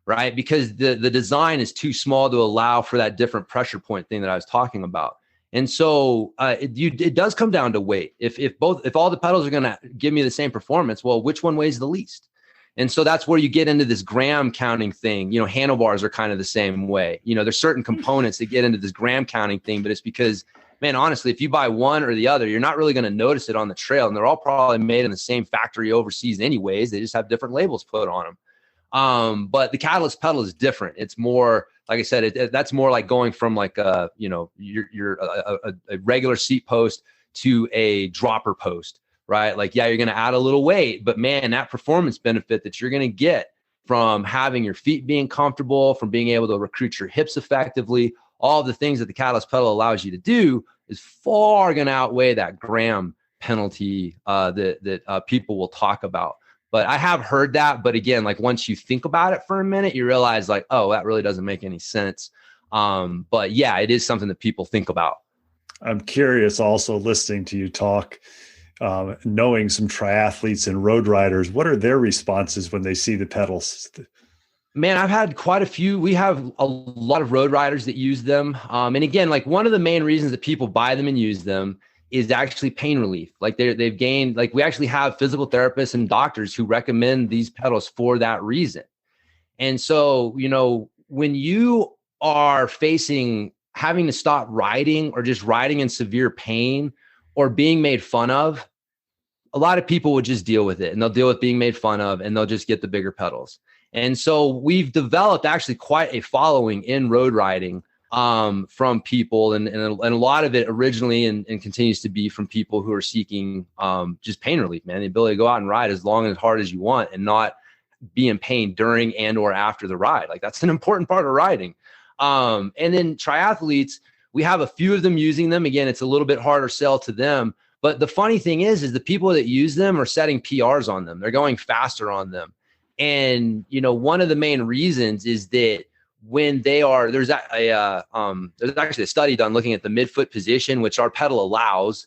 B: right? Because the design is too small to allow for that different pressure point thing that I was talking about. And so it does come down to weight. If all the pedals are going to give me the same performance, well, which one weighs the least? And so that's where you get into this gram counting thing. Handlebars are kind of the same way. There's certain components that get into this gram counting thing, but it's because, man, honestly, if you buy one or the other, you're not really going to notice it on the trail. And they're all probably made in the same factory overseas anyways. They just have different labels put on them. But the Catalyst pedal is different. It's more, like I said, that's more like going from like a regular seat post to a dropper post. Right? Like, yeah, you're going to add a little weight, but man, that performance benefit that you're going to get from having your feet being comfortable, from being able to recruit your hips effectively, all of the things that the Catalyst pedal allows you to do is far going to outweigh that gram penalty that people will talk about. But I have heard that. But again, like, once you think about it for a minute, you realize like, oh, that really doesn't make any sense. But yeah, it is something that people think about.
A: I'm curious also, listening to you talk, knowing some triathletes and road riders, what are their responses when they see the pedals?
B: Man, I've had quite a few. We have a lot of road riders that use them. And again, like, one of the main reasons that people buy them and use them is actually pain relief. Like, they've gained, like, we actually have physical therapists and doctors who recommend these pedals for that reason. And so, when you are having to stop riding, or just riding in severe pain, or being made fun of, a lot of people would just deal with it, and they'll deal with being made fun of, and they'll just get the bigger pedals. And so we've developed actually quite a following in road riding from people, and a lot of it originally and continues to be from people who are seeking just pain relief, man, the ability to go out and ride as long and as hard as you want and not be in pain during and or after the ride. Like that's an important part of riding. And then triathletes, we have a few of them using them. Again, it's a little bit harder sell to them. But the funny thing is the people that use them are setting PRs on them. They're going faster on them. And, you know, one of the main reasons is that when they are, there's actually a study done looking at the midfoot position, which our pedal allows,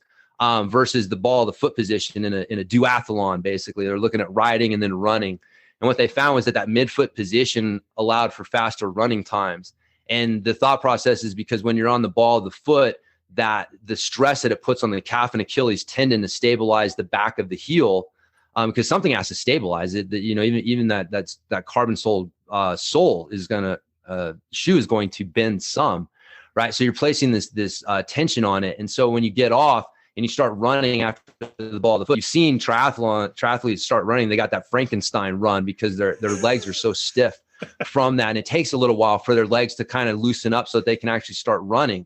B: versus the ball of the foot position in a duathlon. Basically, they're looking at riding and then running. And what they found was that midfoot position allowed for faster running times. And the thought process is because when you're on the ball of the foot, that the stress that it puts on the calf and Achilles tendon to stabilize the back of the heel, because something has to stabilize it. That, you know, even that carbon soled sole is gonna shoe is going to bend some, right? So you're placing this tension on it, and so when you get off and you start running after the ball of the foot, you've seen triathletes start running. They got that Frankenstein run because their legs are so stiff from that, and it takes a little while for their legs to kind of loosen up so that they can actually start running.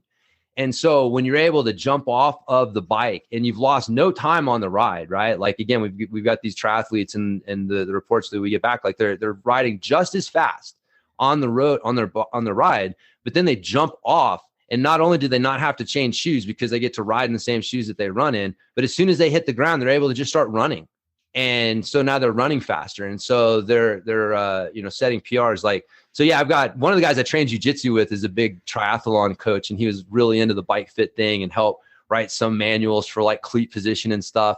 B: And so when you're able to jump off of the bike and you've lost no time on the ride, right? Like, again, we've got these triathletes and the reports that we get back, like they're riding just as fast on the road, on their ride, but then they jump off. And not only do they not have to change shoes because they get to ride in the same shoes that they run in, but as soon as they hit the ground, they're able to just start running. And so now they're running faster. And so they're setting PRs. Like, so yeah, I've got one of the guys I trained jiu-jitsu with is a big triathlon coach, and he was really into the bike fit thing and helped write some manuals for like cleat position and stuff.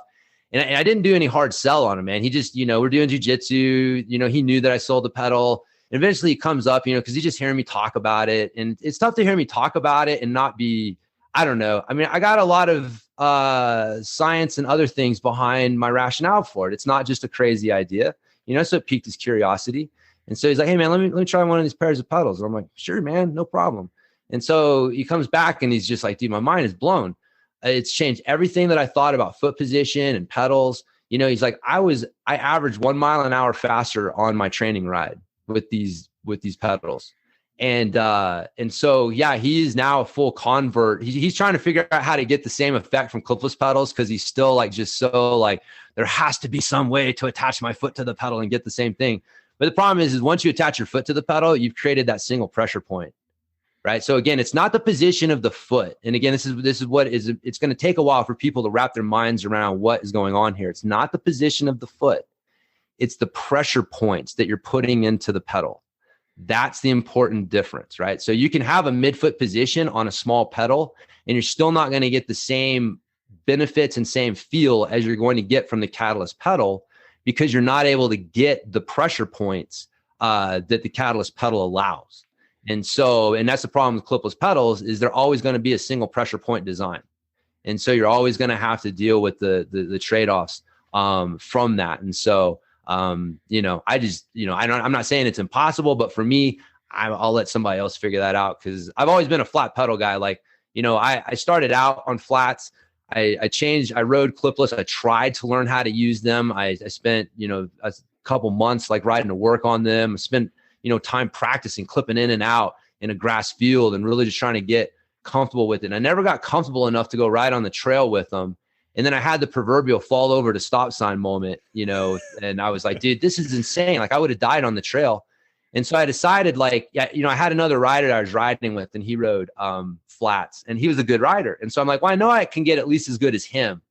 B: And I didn't do any hard sell on him, man. He just, we're doing jiu-jitsu, he knew that I sold the pedal. And eventually he comes up, because he's just hearing me talk about it. And it's tough to hear me talk about it and not be, I don't know. I mean, I got a lot of science and other things behind my rationale for it. It's not just a crazy idea, so it piqued his curiosity. And so he's like, hey man, let me try one of these pairs of pedals. And I'm like, sure, man, no problem. And so he comes back and he's just like, dude, my mind is blown. It's changed everything that I thought about foot position and pedals. He's like, I averaged 1 mile an hour faster on my training ride with these pedals. And so, yeah, he is now a full convert. He's trying to figure out how to get the same effect from clipless pedals, because he's still like, just so like, there has to be some way to attach my foot to the pedal and get the same thing. But the problem is once you attach your foot to the pedal, you've created that single pressure point, right? So again, it's not the position of the foot. And again, this is what is, it's going to take a while for people to wrap their minds around what is going on here. It's not the position of the foot. It's the pressure points that you're putting into the pedal. That's the important difference, right? So you can have a midfoot position on a small pedal and you're still not going to get the same benefits and same feel as you're going to get from the Catalyst pedal, because you're not able to get the pressure points that the Catalyst pedal allows. And that's the problem with clipless pedals, is they're always going to be a single pressure point design. And so you're always going to have to deal with the trade-offs from that. And so, I'm not saying it's impossible, but for me, I'll let somebody else figure that out, because I've always been a flat pedal guy. Like, I started out on flats. I rode clipless. I tried to learn how to use them. I spent, a couple months like riding to work on them. I spent, time practicing clipping in and out in a grass field and really just trying to get comfortable with it. And I never got comfortable enough to go ride on the trail with them. And then I had the proverbial fall over to stop sign moment, and I was like, dude, this is insane. Like, I would have died on the trail. And so I decided, like, I had another rider that I was riding with, and he rode flats, and he was a good rider. And so I'm like, well, I know I can get at least as good as him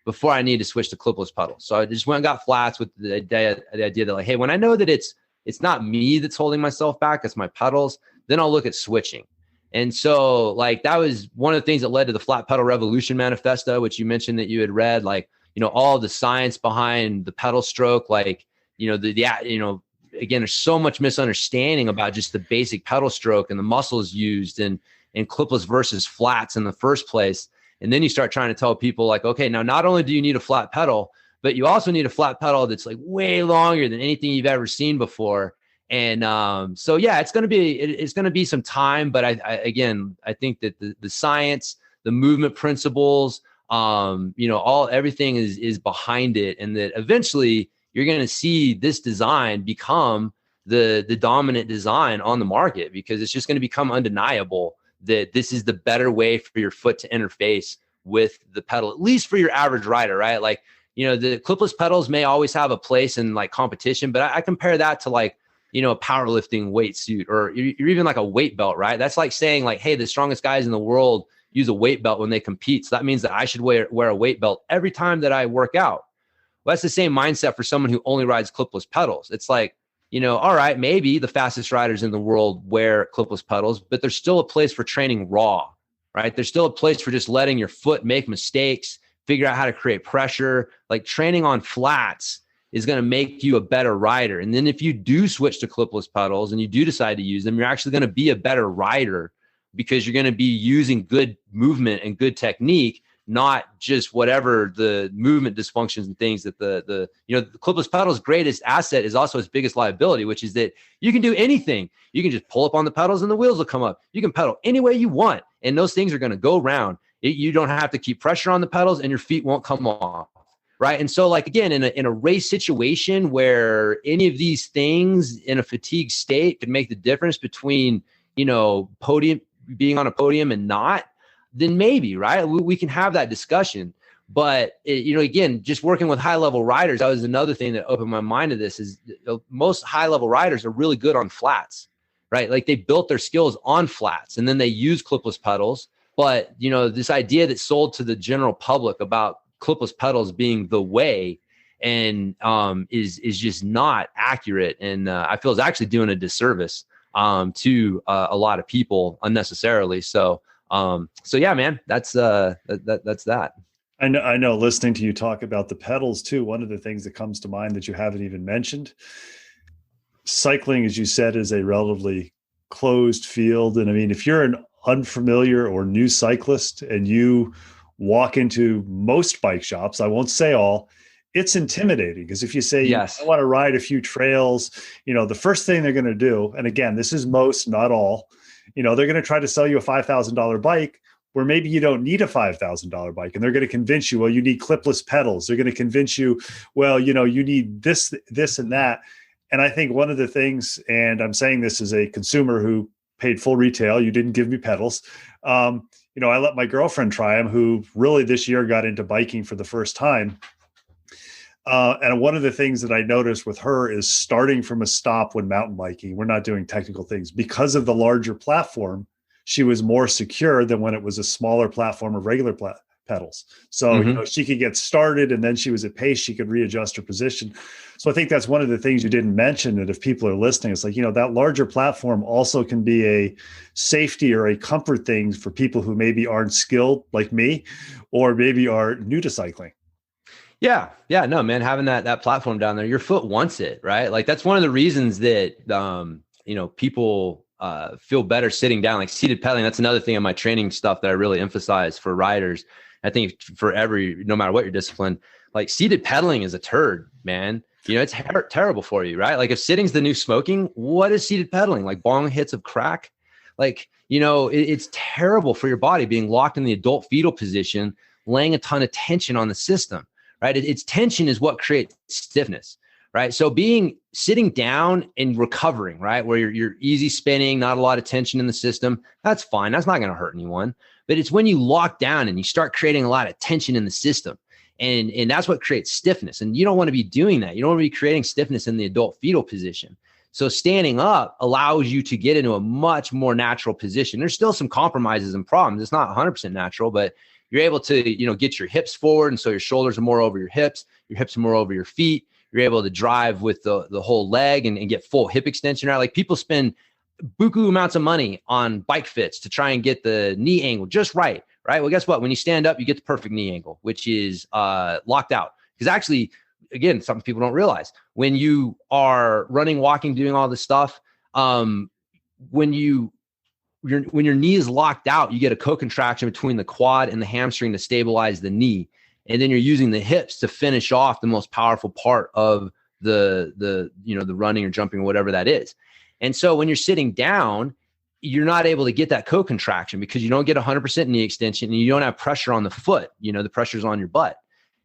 B: before I need to switch to clipless pedals. So I just went and got flats with the idea that, like, hey, when I know that it's not me that's holding myself back, it's my pedals, then I'll look at switching. And so, like, that was one of the things that led to the Flat Pedal Revolution Manifesto, which you mentioned that you had read, like, all the science behind the pedal stroke, like, again, there's so much misunderstanding about just the basic pedal stroke and the muscles used and clipless versus flats in the first place. And then you start trying to tell people, like, okay, now not only do you need a flat pedal, but you also need a flat pedal that's like way longer than anything you've ever seen before. And so, yeah, it's going to be some time, but I think that the science, the movement principles, everything is behind it. And that eventually you're going to see this design become the dominant design on the market, because it's just going to become undeniable that this is the better way for your foot to interface with the pedal, at least for your average rider, right? Like, the clipless pedals may always have a place in like competition, but I compare that to like, a powerlifting weight suit, or you're even like a weight belt, right? That's like saying like, hey, the strongest guys in the world use a weight belt when they compete. So that means that I should wear a weight belt every time that I work out. Well, that's the same mindset for someone who only rides clipless pedals. It's like, all right, maybe the fastest riders in the world wear clipless pedals, but there's still a place for training raw, right? There's still a place for just letting your foot make mistakes, figure out how to create pressure. Like training on flats is going to make you a better rider. And then if you do switch to clipless pedals and you do decide to use them, you're actually going to be a better rider, because you're going to be using good movement and good technique, not just whatever the movement dysfunctions and things that the clipless pedal's greatest asset is also its biggest liability, which is that you can do anything. You can just pull up on the pedals and the wheels will come up. You can pedal any way you want, and those things are going to go round. You don't have to keep pressure on the pedals, and your feet won't come off. Right. And so like, again, in a race situation where any of these things in a fatigued state could make the difference between, being on a podium and not, then maybe, right, we can have that discussion. But, again, just working with high level riders, that was another thing that opened my mind to this, is most high level riders are really good on flats, right? Like they built their skills on flats and then they use clipless pedals. But, this idea that's sold to the general public about clipless pedals being the way and is just not accurate, and I feel is actually doing a disservice to a lot of people unnecessarily. So yeah, man, that's that.
A: I know listening to you talk about the pedals too, one of the things that comes to mind that you haven't even mentioned, cycling, as you said, is a relatively closed field. And I mean, if you're an unfamiliar or new cyclist and you walk into most bike shops, I won't say all, it's intimidating, because if you say, yes, I want to ride a few trails, the first thing they're going to do, and again, this is most, not all, they're going to try to sell you a $5,000 bike where maybe you don't need a $5,000 bike. And they're going to convince you, well, you need clipless pedals. They're going to convince you, well, you need this and that. And I think one of the things, and I'm saying this as a consumer who paid full retail, you didn't give me pedals. I let my girlfriend try them, who really this year got into biking for the first time. And one of the things that I noticed with her is starting from a stop when mountain biking, we're not doing technical things, because of the larger platform, she was more secure than when it was a smaller platform of regular pedals. So, she could get started, and then she was at pace, she could readjust her position. So I think that's one of the things you didn't mention, that if people are listening, it's like, that larger platform also can be a safety or a comfort thing for people who maybe aren't skilled like me, or maybe are new to cycling.
B: Yeah. No, man, having that platform down there, your foot wants it, right? Like that's one of the reasons that, people feel better sitting down, like seated pedaling. That's another thing in my training stuff that I really emphasize for riders. I think for no matter what your discipline, like seated pedaling is a turd, man. It's terrible for you, right? Like if sitting's the new smoking, what is seated pedaling? Like bong hits of crack? Like, it's terrible for your body being locked in the adult fetal position, laying a ton of tension on the system, right? It's tension is what creates stiffness, right? So sitting down and recovering, right? Where you're easy spinning, not a lot of tension in the system, that's fine. That's not going to hurt anyone. But it's when you lock down and you start creating a lot of tension in the system. And that's what creates stiffness. And you don't want to be doing that. You don't want to be creating stiffness in the adult fetal position. So standing up allows you to get into a much more natural position. There's still some compromises and problems. It's not 100% natural, but you're able to, get your hips forward. And so your shoulders are more over your hips are more over your feet. You're able to drive with the whole leg and get full hip extension, right? Like people spend buku amounts of money on bike fits to try and get the knee angle just right. Well, guess what? When you stand up, you get the perfect knee angle, which is locked out. Because actually, again, some people don't realize when you are running, walking, doing all this stuff, when your knee is locked out, you get a co-contraction between the quad and the hamstring to stabilize the knee. And then you're using the hips to finish off the most powerful part of the running or jumping or whatever that is. And so when you're sitting down, you're not able to get that co-contraction because you don't get 100% knee extension and you don't have pressure on the foot. The pressure's on your butt.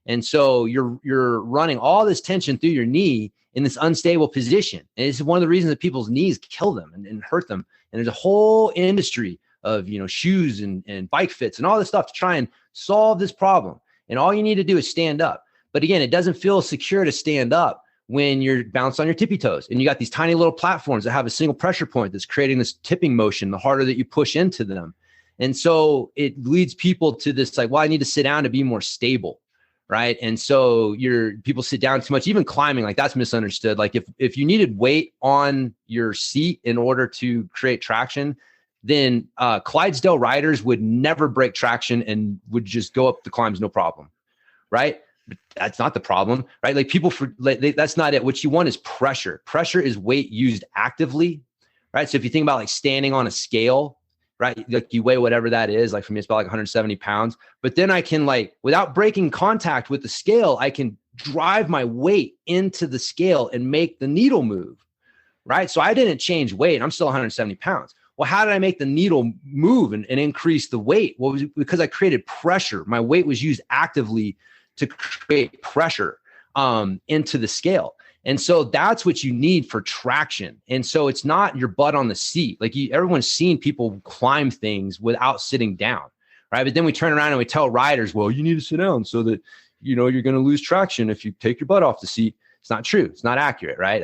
B: And so you're running all this tension through your knee in this unstable position. And it's one of the reasons that people's knees kill them and hurt them. And there's a whole industry of, shoes and bike fits and all this stuff to try and solve this problem. And all you need to do is stand up. But again, it doesn't feel secure to stand up when you're bounced on your tippy toes. And you got these tiny little platforms that have a single pressure point that's creating this tipping motion, the harder that you push into them. And so it leads people to this like, well, I need to sit down to be more stable. Right. And so people sit down too much, even climbing, like that's misunderstood. Like if you needed weight on your seat in order to create traction, then Clydesdale riders would never break traction and would just go up the climbs, no problem. Right. But that's not the problem, right? Like that's not it. What you want is pressure. Pressure is weight used actively. Right. So if you think about like standing on a scale, right? Like you weigh whatever that is, like for me, it's about like 170 pounds. But then I can without breaking contact with the scale, I can drive my weight into the scale and make the needle move, right? So I didn't change weight. I'm still 170 pounds. Well, how did I make the needle move and increase the weight? Well, it was because I created pressure. My weight was used actively to create pressure into the scale. And so that's what you need for traction. And so it's not your butt on the seat. Like everyone's seen people climb things without sitting down, right? But then we turn around and we tell riders, well, you need to sit down so that, you're going to lose traction if you take your butt off the seat. It's not true. It's not accurate, right?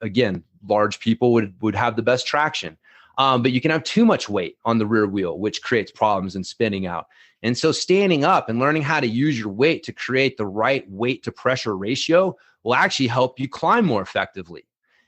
B: Again, large people would have the best traction. But you can have too much weight on the rear wheel, which creates problems and spinning out. And so standing up and learning how to use your weight to create the right weight to pressure ratio will actually help you climb more effectively.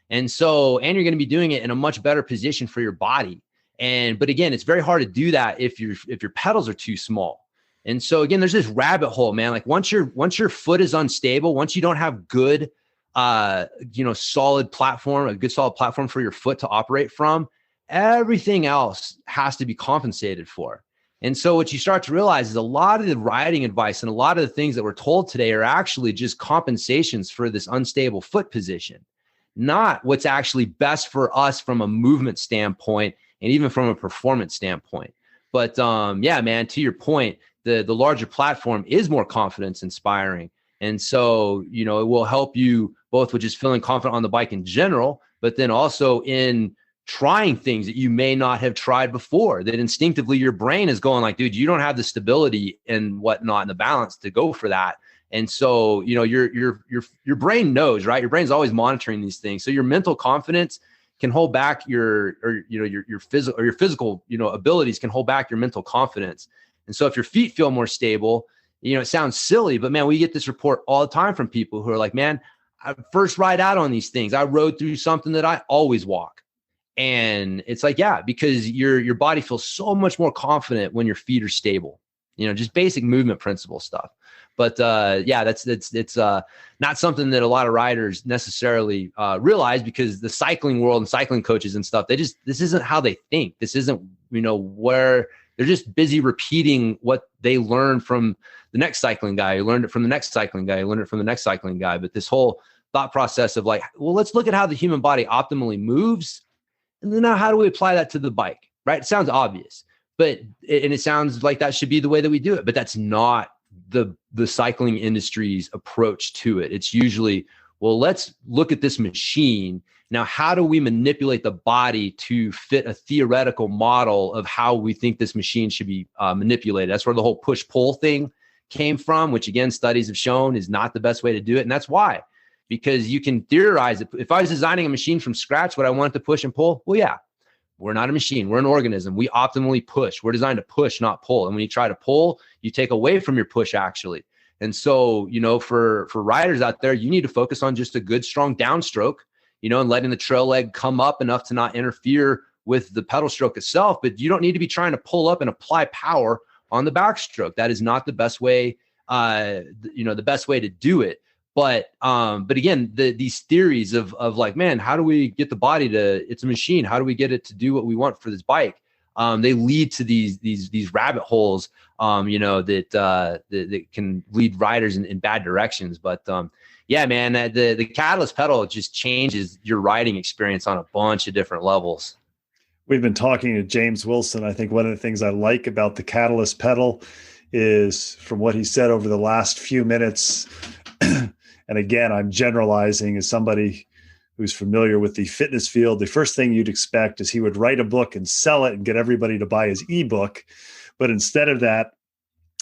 B: And you're going to be doing it in a much better position for your body. But again, it's very hard to do that if your pedals are too small. And so again, there's this rabbit hole, man. Like once your foot is unstable, once you don't have good, solid platform, a good solid platform for your foot to operate from, everything else has to be compensated for. And so what you start to realize is a lot of the riding advice and a lot of the things that we're told today are actually just compensations for this unstable foot position, not what's actually best for us from a movement standpoint and even from a performance standpoint. But man, to your point, the larger platform is more confidence inspiring. And so, it will help you both with just feeling confident on the bike in general, but then also in trying things that you may not have tried before, that instinctively your brain is going like, dude, you don't have the stability and whatnot and the balance to go for that. And so, your brain knows, right? Your brain's always monitoring these things. So your mental confidence can hold back your physical, abilities can hold back your mental confidence. And so if your feet feel more stable, it sounds silly, but man, we get this report all the time from people who are like, man, I first ride out on these things. I rode through something that I always walk. And it's like, yeah, because your body feels so much more confident when your feet are stable, just basic movement principle stuff. But it's not something that a lot of riders necessarily realize, because the cycling world and cycling coaches and stuff, this isn't how they think. This isn't, where they're just busy repeating what they learned from the next cycling guy. You learned it from the next cycling guy. You learned it from the next cycling guy. But this whole thought process of like, well, let's look at how the human body optimally moves. And then now how do we apply that to the bike, right? It sounds obvious, and it sounds like that should be the way that we do it, but that's not the cycling industry's approach to it. It's usually, well, let's look at this machine. Now, how do we manipulate the body to fit a theoretical model of how we think this machine should be manipulated? That's where the whole push-pull thing came from, which again, studies have shown is not the best way to do it. And that's why. Because you can theorize it. If I was designing a machine from scratch, would I want it to push and pull? Well, yeah, we're not a machine. We're an organism. We optimally push. We're designed to push, not pull. And when you try to pull, you take away from your push actually. And so, for riders out there, you need to focus on just a good, strong downstroke, and letting the trail leg come up enough to not interfere with the pedal stroke itself. But you don't need to be trying to pull up and apply power on the backstroke. That is not the best way, the best way to do it. But again, these theories of like, man, how do we get the body it's a machine. How do we get it to do what we want for this bike? They lead to these rabbit holes, that can lead riders in bad directions. But man, the Catalyst pedal just changes your riding experience on a bunch of different levels.
A: We've been talking to James Wilson. I think one of the things I like about the Catalyst pedal is, from what he said over the last few minutes, and again, I'm generalizing as somebody who's familiar with the fitness field, the first thing you'd expect is he would write a book and sell it and get everybody to buy his ebook. But instead of that,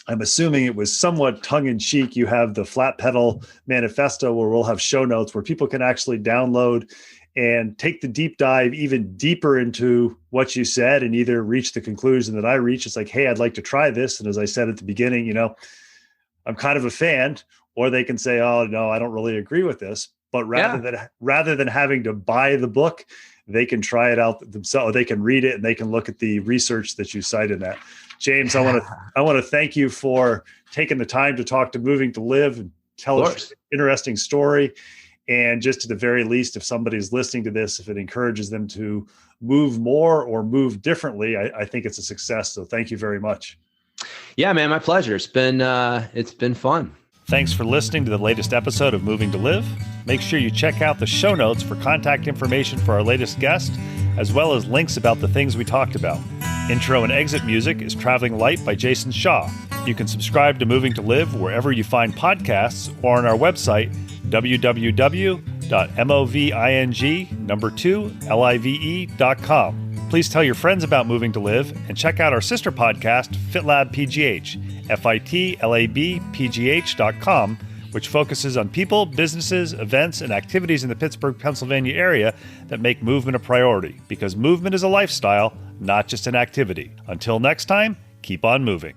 A: I'm assuming it was somewhat tongue-in-cheek. You have the Flat Pedal Manifesto, where we'll have show notes where people can actually download and take the deep dive even deeper into what you said and either reach the conclusion that I reach. It's like, hey, I'd like to try this. And as I said at the beginning, I'm kind of a fan. Or they can say, oh, no, I don't really agree with this. But rather than having to buy the book, they can try it out themselves. They can read it and they can look at the research that you cited in that. James, I want to thank you for taking the time to talk to Moving to Live and tell us an interesting story. And just at the very least, if somebody's listening to this, if it encourages them to move more or move differently, I think it's a success. So thank you very much.
B: Yeah, man, my pleasure. It's been fun.
A: Thanks for listening to the latest episode of Moving to Live. Make sure you check out the show notes for contact information for our latest guest, as well as links about the things we talked about. Intro and exit music is Traveling Light by Jason Shaw. You can subscribe to Moving to Live wherever you find podcasts or on our website, www.moving2live.com. Please tell your friends about Moving to Live and check out our sister podcast, FitLab PGH, FITLABPGH.com, which focuses on people, businesses, events, and activities in the Pittsburgh, Pennsylvania area that make movement a priority, because movement is a lifestyle, not just an activity. Until next time, keep on moving.